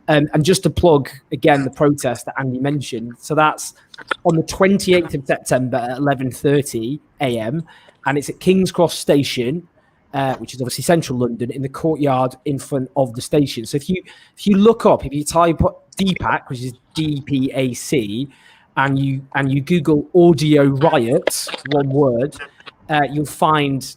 And just to plug again the protest that Andy mentioned, so that's on the 28th of September at 11:30 a.m. and it's at King's Cross Station, which is obviously central London, in the courtyard in front of the station. So if you look up, if you type DPAC, which is DPAC, and you Google audio riots, one word, you'll find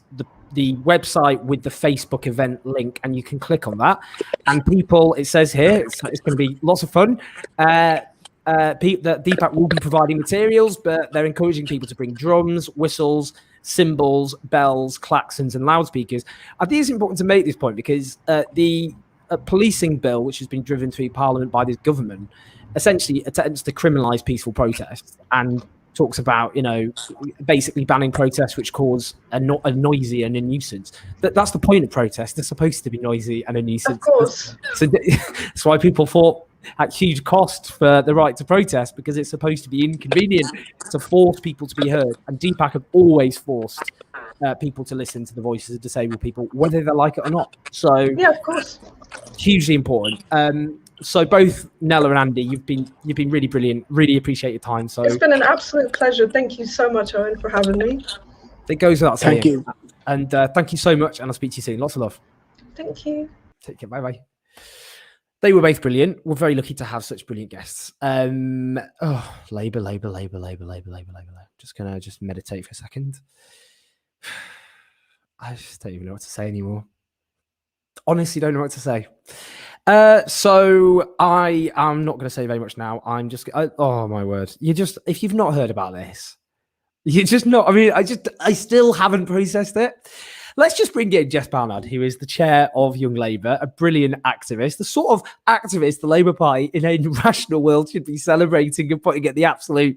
the website with the Facebook event link, and you can click on that. And people, it says here, it's going to be lots of fun. That DPAC will be providing materials, but they're encouraging people to bring drums, whistles, cymbals, bells, klaxons, and loudspeakers. I think it's important to make this point because the policing bill, which has been driven through Parliament by this government, essentially attempts to criminalise peaceful protests and talks about, basically banning protests which cause a noisy and a nuisance. That's the point of protests. They're supposed to be noisy and a nuisance. Of course. So that's why people fought at huge cost for the right to protest, because it's supposed to be inconvenient to force people to be heard. And DPAC have always forced people to listen to the voices of disabled people, whether they like it or not. So yeah, of course, hugely important. So both Nella and Andy, you've been really brilliant. Really appreciate your time. So it's been an absolute pleasure. Thank you so much, Owen, for having me. It goes without saying. Thank you. And thank you so much. And I'll speak to you soon. Lots of love. Thank you. Take care. Bye bye. They were both brilliant. We're very lucky to have such brilliant guests. Labour. Just gonna meditate for a second. I just don't even know what to say anymore. Honestly, don't know what to say. So I am not going to say very much now. Oh my word! If you've not heard about this, you're just not. I mean, I still haven't processed it. Let's just bring in Jess Barnard, who is the chair of Young Labour, a brilliant activist, the sort of activist the Labour Party in a rational world should be celebrating and putting at the absolute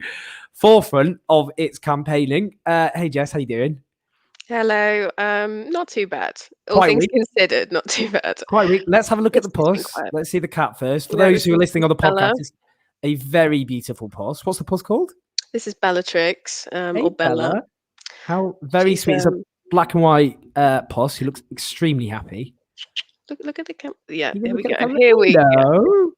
forefront of its campaigning. Hey Jess, how you doing? Hello. Not too bad. All things considered, not too bad. Quite weak. Let's have a look at the post. Let's see the cat first. For those who are listening on the podcast, it's a very beautiful post. What's the post called? This is Bellatrix, hey, or Bella. How very sweet. It's a black and white post. Who looks extremely happy. Look at the camera. Yeah, here we go. Here we go.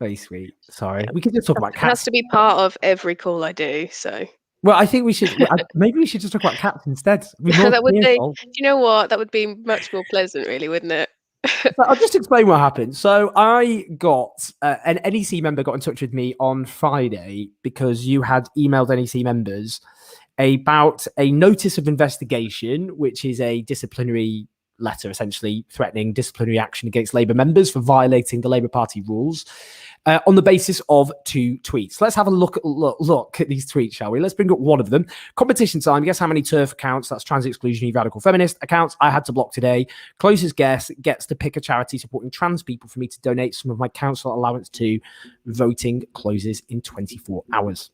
Very sweet. Sorry, we could just talk about cats. It has to be part of every call I do. So. Well, I think we should. Maybe we should just talk about cats instead. That would be. Do you know what? That would be much more pleasant, really, wouldn't it? So I'll just explain what happened. So I got an NEC member got in touch with me on Friday because you had emailed NEC members about a notice of investigation, which is a disciplinary letter essentially threatening disciplinary action against Labour members for violating the Labour Party rules on the basis of 2 tweets. Let's have a look at these tweets, shall we? Let's bring up one of them. Competition time. Guess how many TERF accounts, that's trans exclusionary radical feminist accounts, I had to block today. Closest guess gets to pick a charity supporting trans people for me to donate some of my council allowance to. Voting closes in 24 hours.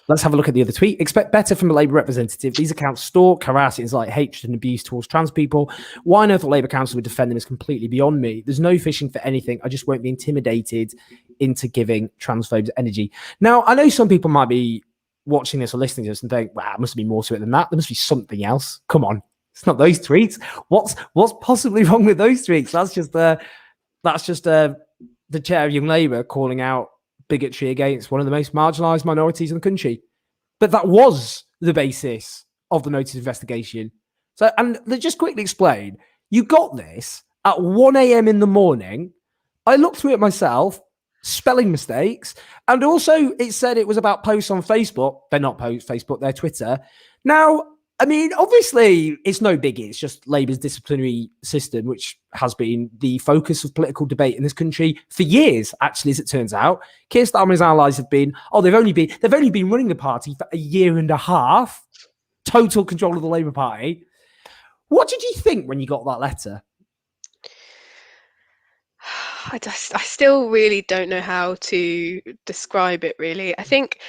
Let's have a look at the other tweet. Expect better from a Labour representative. These accounts stalk, harass, incite hatred and abuse towards trans people. Why on earth the Labour Council would defend them is completely beyond me. There's no fishing for anything. I just won't be intimidated into giving transphobes energy. Now, I know some people might be watching this or listening to this and think, wow, there must be more to it than that. There must be something else. Come on. It's not those tweets. What's possibly wrong with those tweets? That's just the chair of Young Labour calling out bigotry against one of the most marginalised minorities in the country. But that was the basis of the notice of investigation. So, and let's just quickly explain, you got this at 1 a.m. in the morning. I looked through it myself, spelling mistakes, and also it said it was about posts on Facebook. They're not Facebook, they're Twitter. Now, I mean, obviously, it's no biggie. It's just Labour's disciplinary system, which has been the focus of political debate in this country for years, actually, as it turns out. Keir Starmer's allies have been, they've only been running the party for a year and a half, total control of the Labour Party. What did you think when you got that letter? I still really don't know how to describe it, really. I think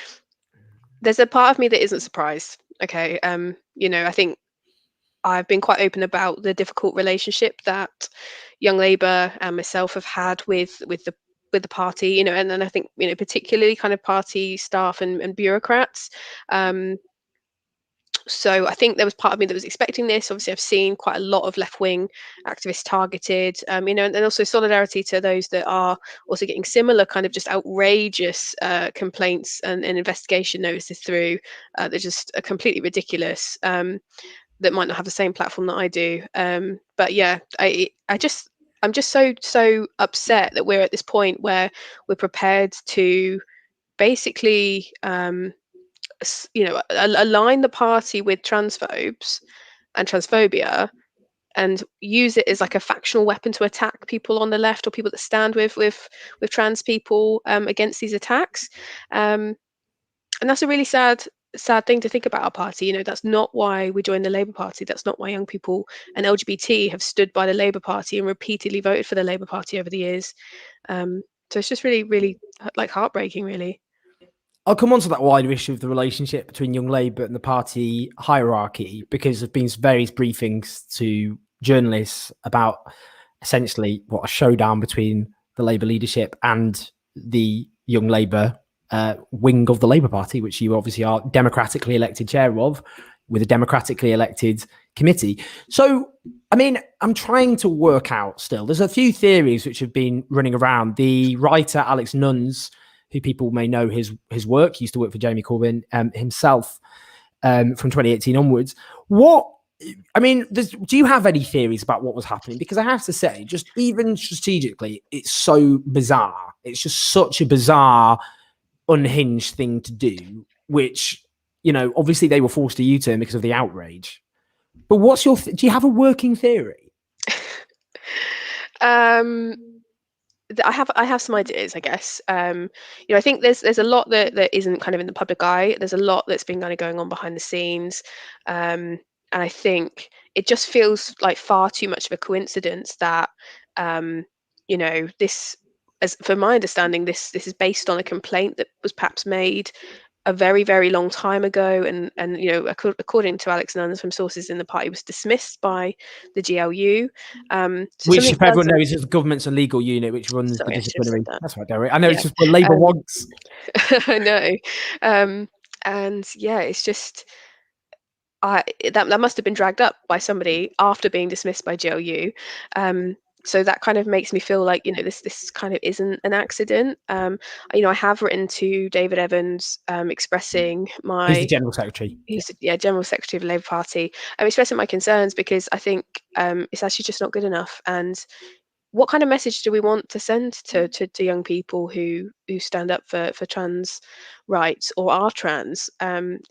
there's a part of me that isn't surprised. Okay. I think I've been quite open about the difficult relationship that Young Labour and myself have had with the party, and then I think, particularly kind of party staff and bureaucrats. So I think there was part of me that was expecting this. Obviously, I've seen quite a lot of left-wing activists targeted, and also solidarity to those that are also getting similar kind of just outrageous complaints and investigation notices through. They're just completely ridiculous. That might not have the same platform that I do. But yeah, I'm just so upset that we're at this point where we're prepared to basically align the party with transphobes and transphobia and use it as like a factional weapon to attack people on the left or people that stand with trans people against these attacks. And that's a really sad thing to think about our party. That's not why we joined the Labour Party. That's not why young people and LGBT have stood by the Labour Party and repeatedly voted for the Labour Party over the years. So it's just really, really like heartbreaking, really. I'll come on to that wider issue of the relationship between Young Labour and the party hierarchy, because there have been various briefings to journalists about essentially a showdown between the Labour leadership and the Young Labour wing of the Labour Party, which you obviously are democratically elected chair of, with a democratically elected committee. So, I mean, I'm trying to work out still. There's a few theories which have been running around. The writer Alex Nuns, who people may know his work, he used to work for Jeremy Corbyn himself from 2018 onwards. Do you have any theories about what was happening? Because I have to say, just even strategically, it's so bizarre. It's just such a bizarre, unhinged thing to do, which, obviously they were forced to U-turn because of the outrage. But what's do you have a working theory? I have some ideas, I guess. I think there's a lot that isn't kind of in the public eye. There's a lot that's been kind of going on behind the scenes. And I think it just feels like far too much of a coincidence that, this, as for my understanding, this is based on a complaint that was perhaps made a very, very long time ago, and according to Alex Nuns from sources in the party, was dismissed by the GLU. Which, if everyone knows, is the government's a legal unit which runs the disciplinary. That's right, Derek. I know, it's just what Labour wants. I know, and yeah, it's just that must have been dragged up by somebody after being dismissed by GLU. So that kind of makes me feel like, this kind of isn't an accident. I have written to David Evans, expressing He's the my General Secretary. General Secretary of the Labour Party. I'm expressing my concerns because I think it's actually just not good enough. And what kind of message do we want to send to young people who stand up for trans rights or are trans?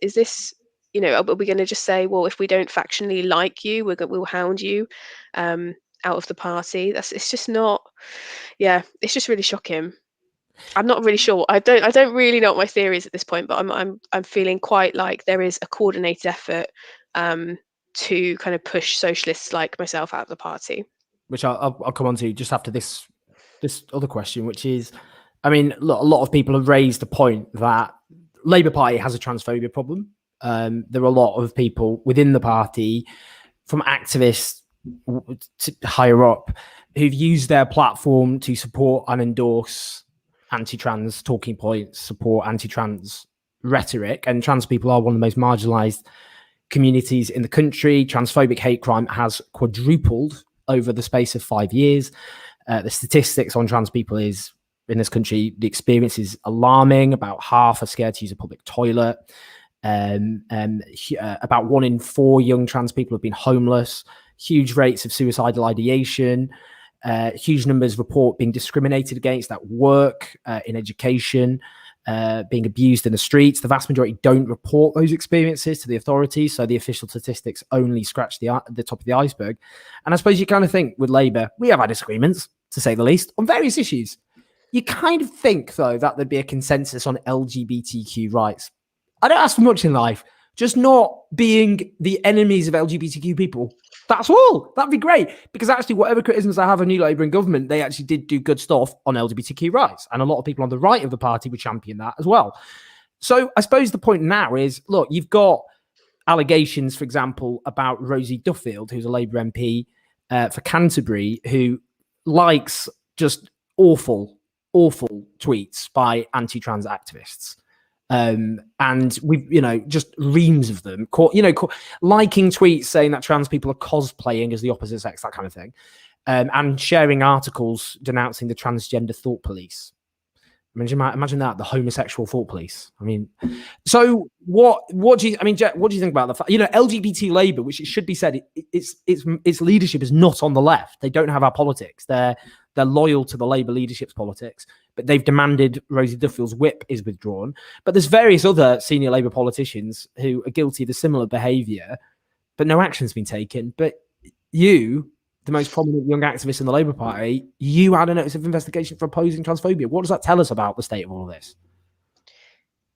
Is this, are we going to just say, well, if we don't factionally like you, we'll hound you out of the party? It's just not. Yeah, it's just really shocking. I'm not really sure. I don't really know what my theory is at this point, but I'm feeling quite like there is a coordinated effort to kind of push socialists like myself out of the party. Which I'll come on to just after this other question, which is, I mean, look, a lot of people have raised the point that Labour Party has a transphobia problem. There are a lot of people within the party, from activists to higher up, who've used their platform to support and endorse anti-trans talking points, support anti-trans rhetoric, and trans people are one of the most marginalised communities in the country. Transphobic hate crime has quadrupled over the space of 5 years. The statistics on trans people is, in this country, the experience is alarming. About half are scared to use a public toilet. About 1 in 4 young trans people have been homeless. Huge rates of suicidal ideation. Huge numbers report being discriminated against at work, in education, being abused in the streets. The vast majority don't report those experiences to the authorities, so the official statistics only scratch the top of the iceberg. And I suppose you kind of think with Labour, we have our disagreements, to say the least, on various issues. You kind of think, though, that there'd be a consensus on LGBTQ rights. I don't ask for much in life, just not being the enemies of LGBTQ people. That's all. That'd be great. Because actually, whatever criticisms I have of New Labour in government, they actually did do good stuff on LGBTQ rights. And a lot of people on the right of the party would champion that as well. So I suppose the point now is, look, you've got allegations, for example, about Rosie Duffield, who's a Labour MP for Canterbury, who likes just awful tweets by anti-trans activists. And we've, just reams of them, liking tweets saying that trans people are cosplaying as the opposite sex, that kind of thing, and sharing articles denouncing the transgender thought police. Imagine that, the homosexual thought police. I mean, so what do you think about the fact, LGBT Labour, which it should be said, its leadership is not on the left. They don't have our politics. They're loyal to the Labour leadership's politics, but they've demanded Rosie Duffield's whip is withdrawn. But there's various other senior Labour politicians who are guilty of a similar behaviour, but no action's been taken. But you, the most prominent young activist in the Labour Party, you had a notice of investigation for opposing transphobia. What does that tell us about the state of all of this?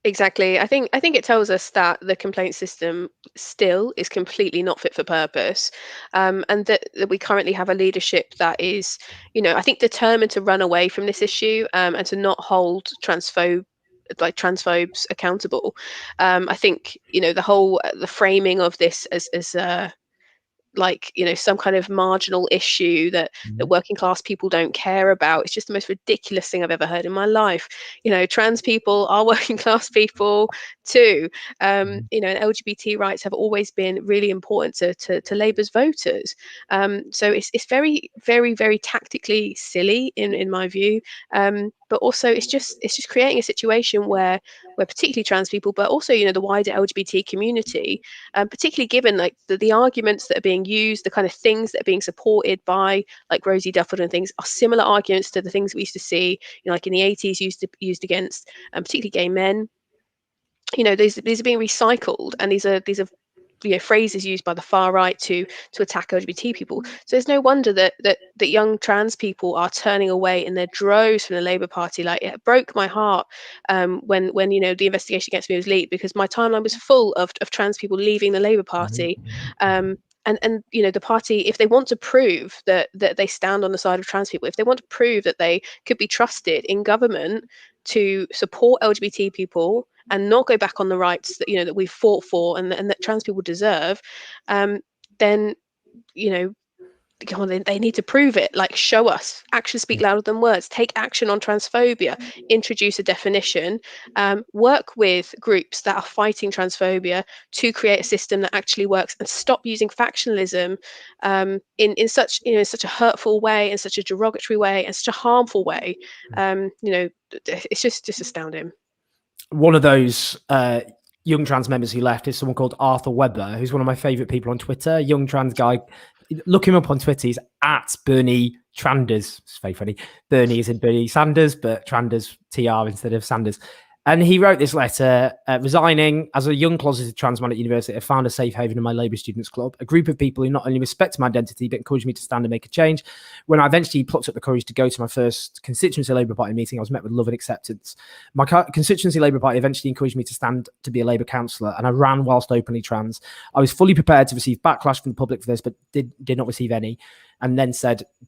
Exactly. I think it tells us that the complaint system still is completely not fit for purpose, and that we currently have a leadership that is, I think, determined to run away from this issue, and to not hold transphobes accountable. I think the framing of this as some kind of marginal issue that working class people don't care about. It's just the most ridiculous thing I've ever heard in my life. Trans people are working class people too. And LGBT rights have always been really important to Labour's voters. So it's very, very, very tactically silly in my view. But also it's just creating a situation where particularly trans people, but also the wider LGBT community, particularly given like the arguments that are being used, the kind of things that are being supported by like Rosie Duffield and things, are similar arguments to the things we used to see, like in the 80s, used against particularly gay men. These are being recycled, and these are phrases used by the far right to attack LGBT people. So there's no wonder that young trans people are turning away in their droves from the Labour Party. Like, it broke my heart when the investigation against me was leaked, because my timeline was full of trans people leaving the Labour Party. And the party, if they want to prove that they stand on the side of trans people, if they want to prove that they could be trusted in government to support LGBT people and not go back on the rights that that we've fought for and that trans people deserve, then come on, they need to prove it. Like, show us. Actions speak louder than words. Take action on transphobia. Introduce a definition. Work with groups that are fighting transphobia to create a system that actually works, and stop using factionalism in such, such a hurtful way, in such a derogatory way, and such a harmful way. It's just astounding. One of those young trans members who left is someone called Arthur Webber, who's one of my favorite people on Twitter. Young trans guy. Look him up on Twitter. He's at Bernie Tranders. It's very funny. Bernie is in Bernie Sanders, but Tranders TR instead of Sanders. And he wrote this letter, resigning as a young closeted trans man at university. I found a safe haven in my Labour Students Club, a group of people who not only respect my identity, but encouraged me to stand and make a change. When I eventually plucked up the courage to go to my first constituency Labour Party meeting, I was met with love and acceptance. My constituency Labour Party eventually encouraged me to stand to be a Labour councillor, and I ran whilst openly trans. I was fully prepared to receive backlash from the public for this, but did not receive any. And then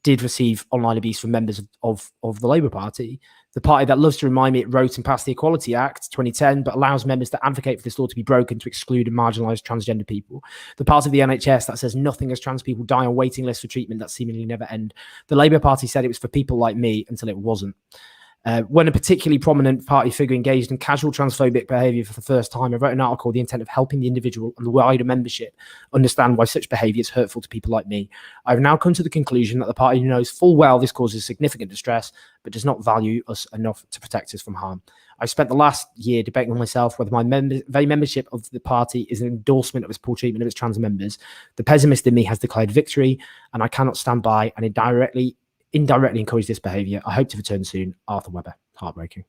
did receive online abuse from members of the Labour Party. The party that loves to remind me it wrote and passed the Equality Act 2010, but allows members to advocate for this law to be broken to exclude and marginalise transgender people. The part of the NHS that says nothing as trans people die on waiting lists for treatment that seemingly never end. The Labour Party said it was for people like me until it wasn't. When a particularly prominent party figure engaged in casual transphobic behaviour for the first time, I wrote an article with the intent of helping the individual and the wider membership understand why such behaviour is hurtful to people like me. I've now come to the conclusion that the party knows full well this causes significant distress, but does not value us enough to protect us from harm. I spent the last year debating with myself whether my very membership of the party is an endorsement of its poor treatment of its trans members. The pessimist in me has declared victory, and I cannot stand by and indirectly encourage this behaviour. I hope to return soon. Arthur Webber. Heartbreaking.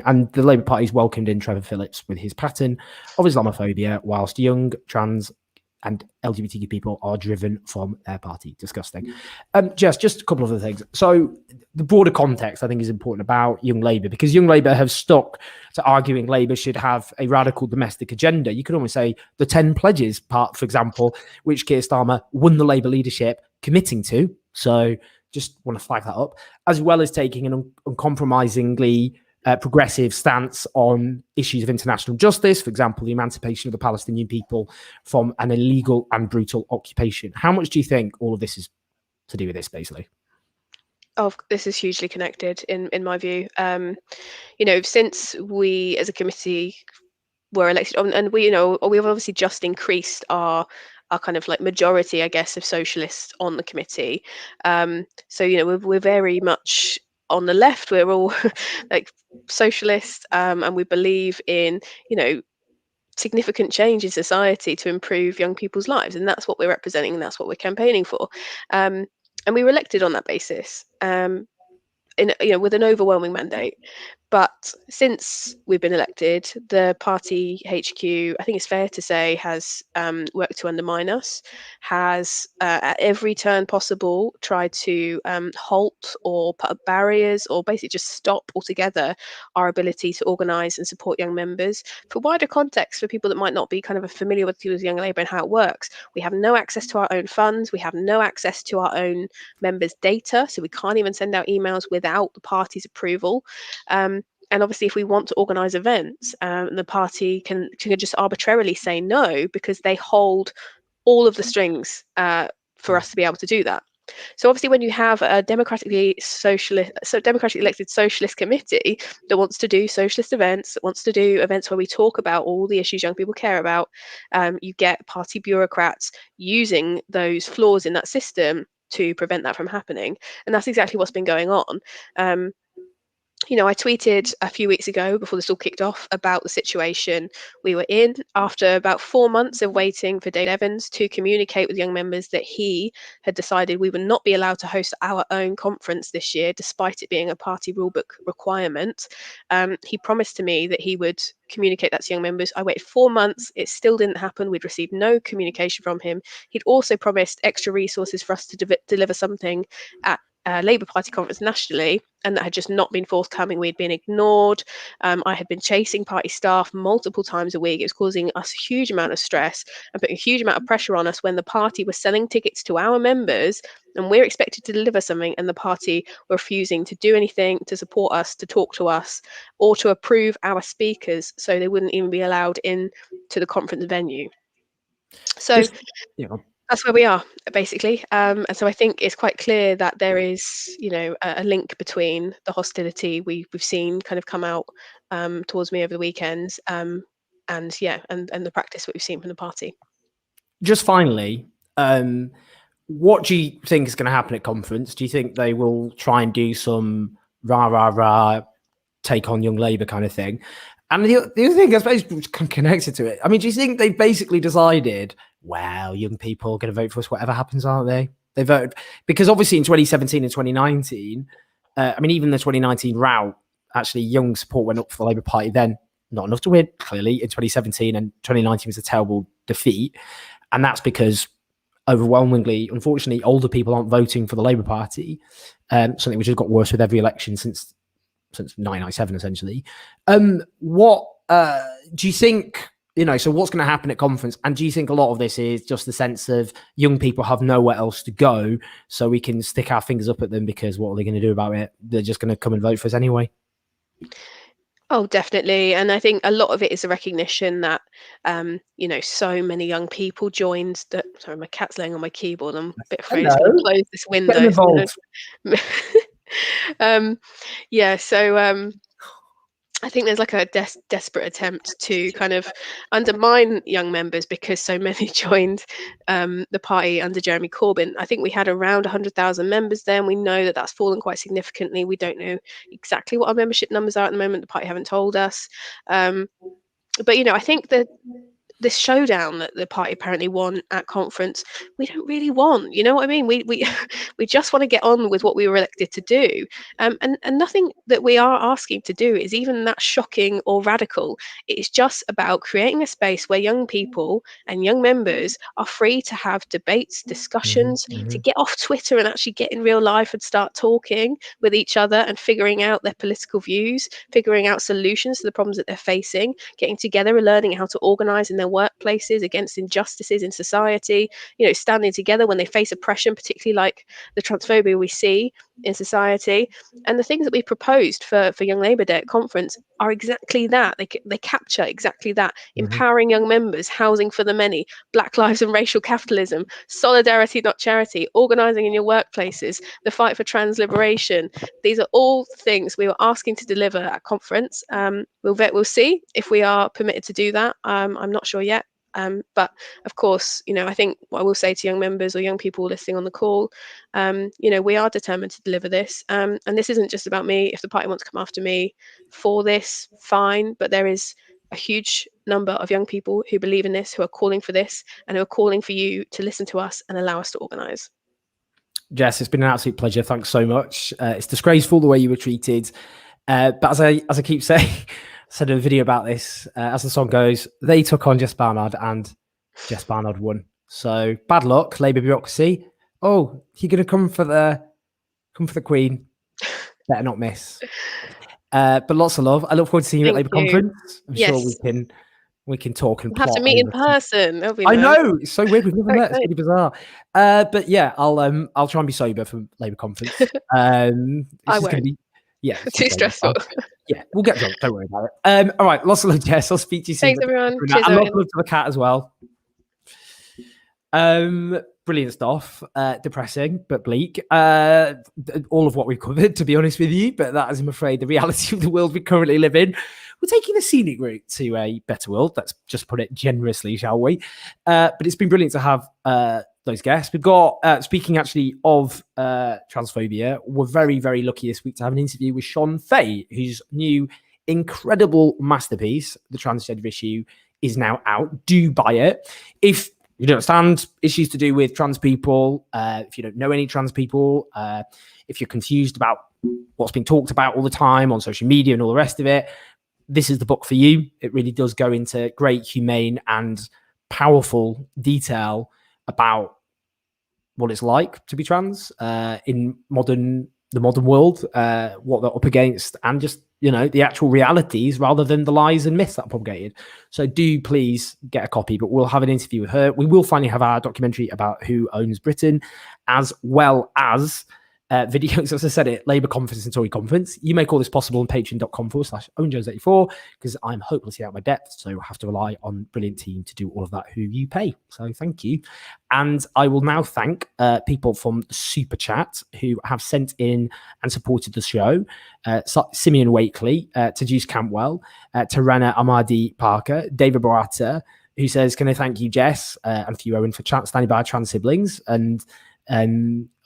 And the Labour Party's welcomed in Trevor Phillips with his pattern of Islamophobia, whilst young, trans and LGBTQ people are driven from their party. Disgusting. Just a couple of other things. So the broader context, I think, is important about Young Labour, because Young Labour have stuck to arguing Labour should have a radical domestic agenda. You could almost say the 10 pledges part, for example, which Keir Starmer won the Labour leadership committing to. So just want to flag that up, as well as taking an uncompromisingly progressive stance on issues of international justice, for example, the emancipation of the Palestinian people from an illegal and brutal occupation. How much do you think all of this is to do with this, basically? Oh, this is hugely connected in my view. Since we as a committee were elected, and we've obviously just increased our kind of like majority, I guess, of socialists on the committee. We're very much on the left. We're all like socialists, and we believe in, significant change in society to improve young people's lives, and that's what we're representing, and that's what we're campaigning for. And we were elected on that basis, with an overwhelming mandate. But since we've been elected, the party HQ, I think it's fair to say, has worked to undermine us, has at every turn possible tried to halt or put up barriers, or basically just stop altogether our ability to organise and support young members. For wider context, for people that might not be kind of familiar with Young Labour and how it works, we have no access to our own funds, we have no access to our own members' data, so we can't even send out emails without the party's approval. And obviously, if we want to organise events, the party can just arbitrarily say no, because they hold all of the strings for us to be able to do that. So obviously, when you have a democratically elected socialist committee that wants to do socialist events, that wants to do events where we talk about all the issues young people care about, you get party bureaucrats using those flaws in that system to prevent that from happening. And that's exactly what's been going on. I tweeted a few weeks ago, before this all kicked off, about the situation we were in after about 4 months of waiting for Dave Evans to communicate with young members that he had decided we would not be allowed to host our own conference this year, despite it being a party rulebook requirement. He promised to me that he would communicate that to young members. I waited 4 months. It still didn't happen. We'd received no communication from him. He'd also promised extra resources for us to deliver something at Labour Party conference nationally, and that had just not been forthcoming. We'd been ignored. I had been chasing party staff multiple times a week. It was causing us a huge amount of stress and putting a huge amount of pressure on us when the party was selling tickets to our members and we're expected to deliver something, and the party were refusing to do anything to support us, to talk to us, or to approve our speakers, so they wouldn't even be allowed in to the conference venue. So That's where we are, basically. And so I think it's quite clear that there is, a link between the hostility we've seen kind of come out towards me over the weekends, and the practice that we've seen from the party. Just finally, what do you think is going to happen at conference? Do you think they will try and do some rah, take on Young Labour kind of thing? And the other thing, I suppose, connected to it, I mean, do you think they've basically decided, well, young people are going to vote for us whatever happens, aren't they? They voted because obviously in 2017 and 2019, even the 2019 route, actually young support went up for the Labour Party then. Not enough to win, clearly, in 2017, and 2019 was a terrible defeat. And that's because overwhelmingly, unfortunately, older people aren't voting for the Labour Party. Something which has got worse with every election since 1997, essentially. What do you think, so what's going to happen at conference? And do you think a lot of this is just the sense of young people have nowhere else to go, so we can stick our fingers up at them because what are they going to do about it? They're just going to come and vote for us anyway. Oh, definitely. And I think a lot of it is a recognition that, so many young people joined that. Sorry, my cat's laying on my keyboard. I'm a bit afraid it's going to close this window. So I think there's like a desperate attempt to kind of undermine young members because so many joined the party under Jeremy Corbyn. I think we had around 100,000 members then. We know that that's fallen quite significantly. We don't know exactly what our membership numbers are at the moment. The party haven't told us. But I think that this showdown that the party apparently won at conference, we don't really want. You know what I mean? We we just want to get on with what we were elected to do, and nothing that we are asking to do is even that shocking or radical. It's just about creating a space where young people and young members are free to have debates, discussions, to get off Twitter and actually get in real life and start talking with each other and figuring out their political views, figuring out solutions to the problems that they're facing, getting together and learning how to organize in their workplaces against injustices in society, standing together when they face oppression, particularly like the transphobia we see in society. And the things that we proposed for Young Labour Day at conference are exactly that. They capture exactly that. Empowering young members, housing for the many, Black lives and racial capitalism, solidarity not charity, organising in your workplaces, the fight for trans liberation. These are all things we were asking to deliver at conference. We'll see if we are permitted to do that. I'm not sure yet. But of course, I think what I will say to young members or young people listening on the call, we are determined to deliver this. And this isn't just about me. If the party wants to come after me for this, fine. But there is a huge number of young people who believe in this, who are calling for this, and who are calling for you to listen to us and allow us to organise. Jess, it's been an absolute pleasure. Thanks so much. It's disgraceful the way you were treated. But as I keep saying, I said a video about this. As the song goes, they took on Jess Barnard and Jess Barnard won. So bad luck, Labour bureaucracy. Oh, you're going to come for the Queen. Better not miss. But lots of love. I look forward to seeing you at Labour conference. I'm sure we can talk and we'll have to meet in person. I know, it's so weird. We've never met. It's really bizarre. But yeah, I'll try and be sober for Labour conference. I won't. Too stressful. Yeah, we'll get drunk. Don't worry about it. All right, lots of love, Jess. I'll speak to you soon. Thanks, everyone. Cheers, and lots of love to the cat as well. Brilliant stuff. Depressing but bleak. All of what we've covered, to be honest with you, but that is, I'm afraid, the reality of the world we currently live in. We're taking a scenic route to a better world. Let's just put it generously, shall we? But it's been brilliant to have those guests. We've got, speaking actually of transphobia, we're very, very lucky this week to have an interview with Sean Fay, whose new incredible masterpiece, The Transgender Issue, is now out. Do buy it. If you don't understand issues to do with trans people, if you don't know any trans people, if you're confused about what's being talked about all the time on social media and all the rest of it, this is the book for you. It really does go into great, humane and powerful detail about what it's like to be trans in the modern world, what they're up against, and just, the actual realities rather than the lies and myths that are propagated. So do please get a copy, but we'll have an interview with her. We will finally have our documentary about Who Owns Britain, as well as videos, as I said, it Labour conference and Tory conference. You make all this possible on patreon.com/owenjones84 because I'm hopelessly out of my depth, so I have to rely on brilliant team to do all of that who you pay. So thank you. And I will now thank people from the Super Chat who have sent in and supported the show. Simeon Wakely, Tajus Campwell, Tarana Amadi Parker, David Barata, who says, can I thank you, Jess, and for you, Owen, for standing by trans siblings. And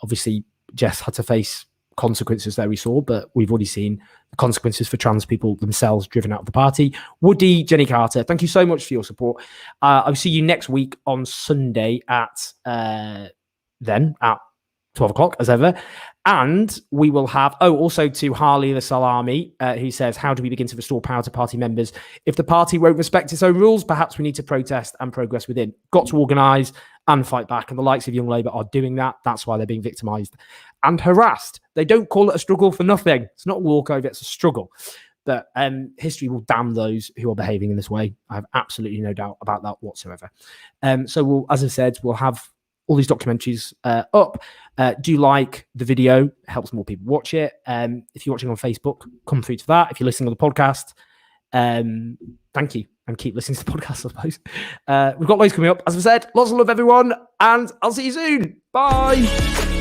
obviously, Jess had to face consequences there we saw, but we've already seen the consequences for trans people themselves driven out of the party. Woody, Jenny Carter, thank you so much for your support. I'll see you next week on Sunday at 12 o'clock as ever. And we will have, also to Harley the Salami, who says, how do we begin to restore power to party members? If the party won't respect its own rules, perhaps we need to protest and progress within. Got to organise and fight back. And the likes of Young Labour are doing that. That's why they're being victimised and harassed. They don't call it a struggle for nothing. It's not a walkover, it's a struggle. But history will damn those who are behaving in this way. I have absolutely no doubt about that whatsoever. So as I said, we'll have all these documentaries up. Do like the video, it helps more people watch it. If you're watching on Facebook, come through to that. If you're listening on the podcast, thank you, and keep listening to the podcast, I suppose. We've got loads coming up. As I said, lots of love, everyone, and I'll see you soon. Bye.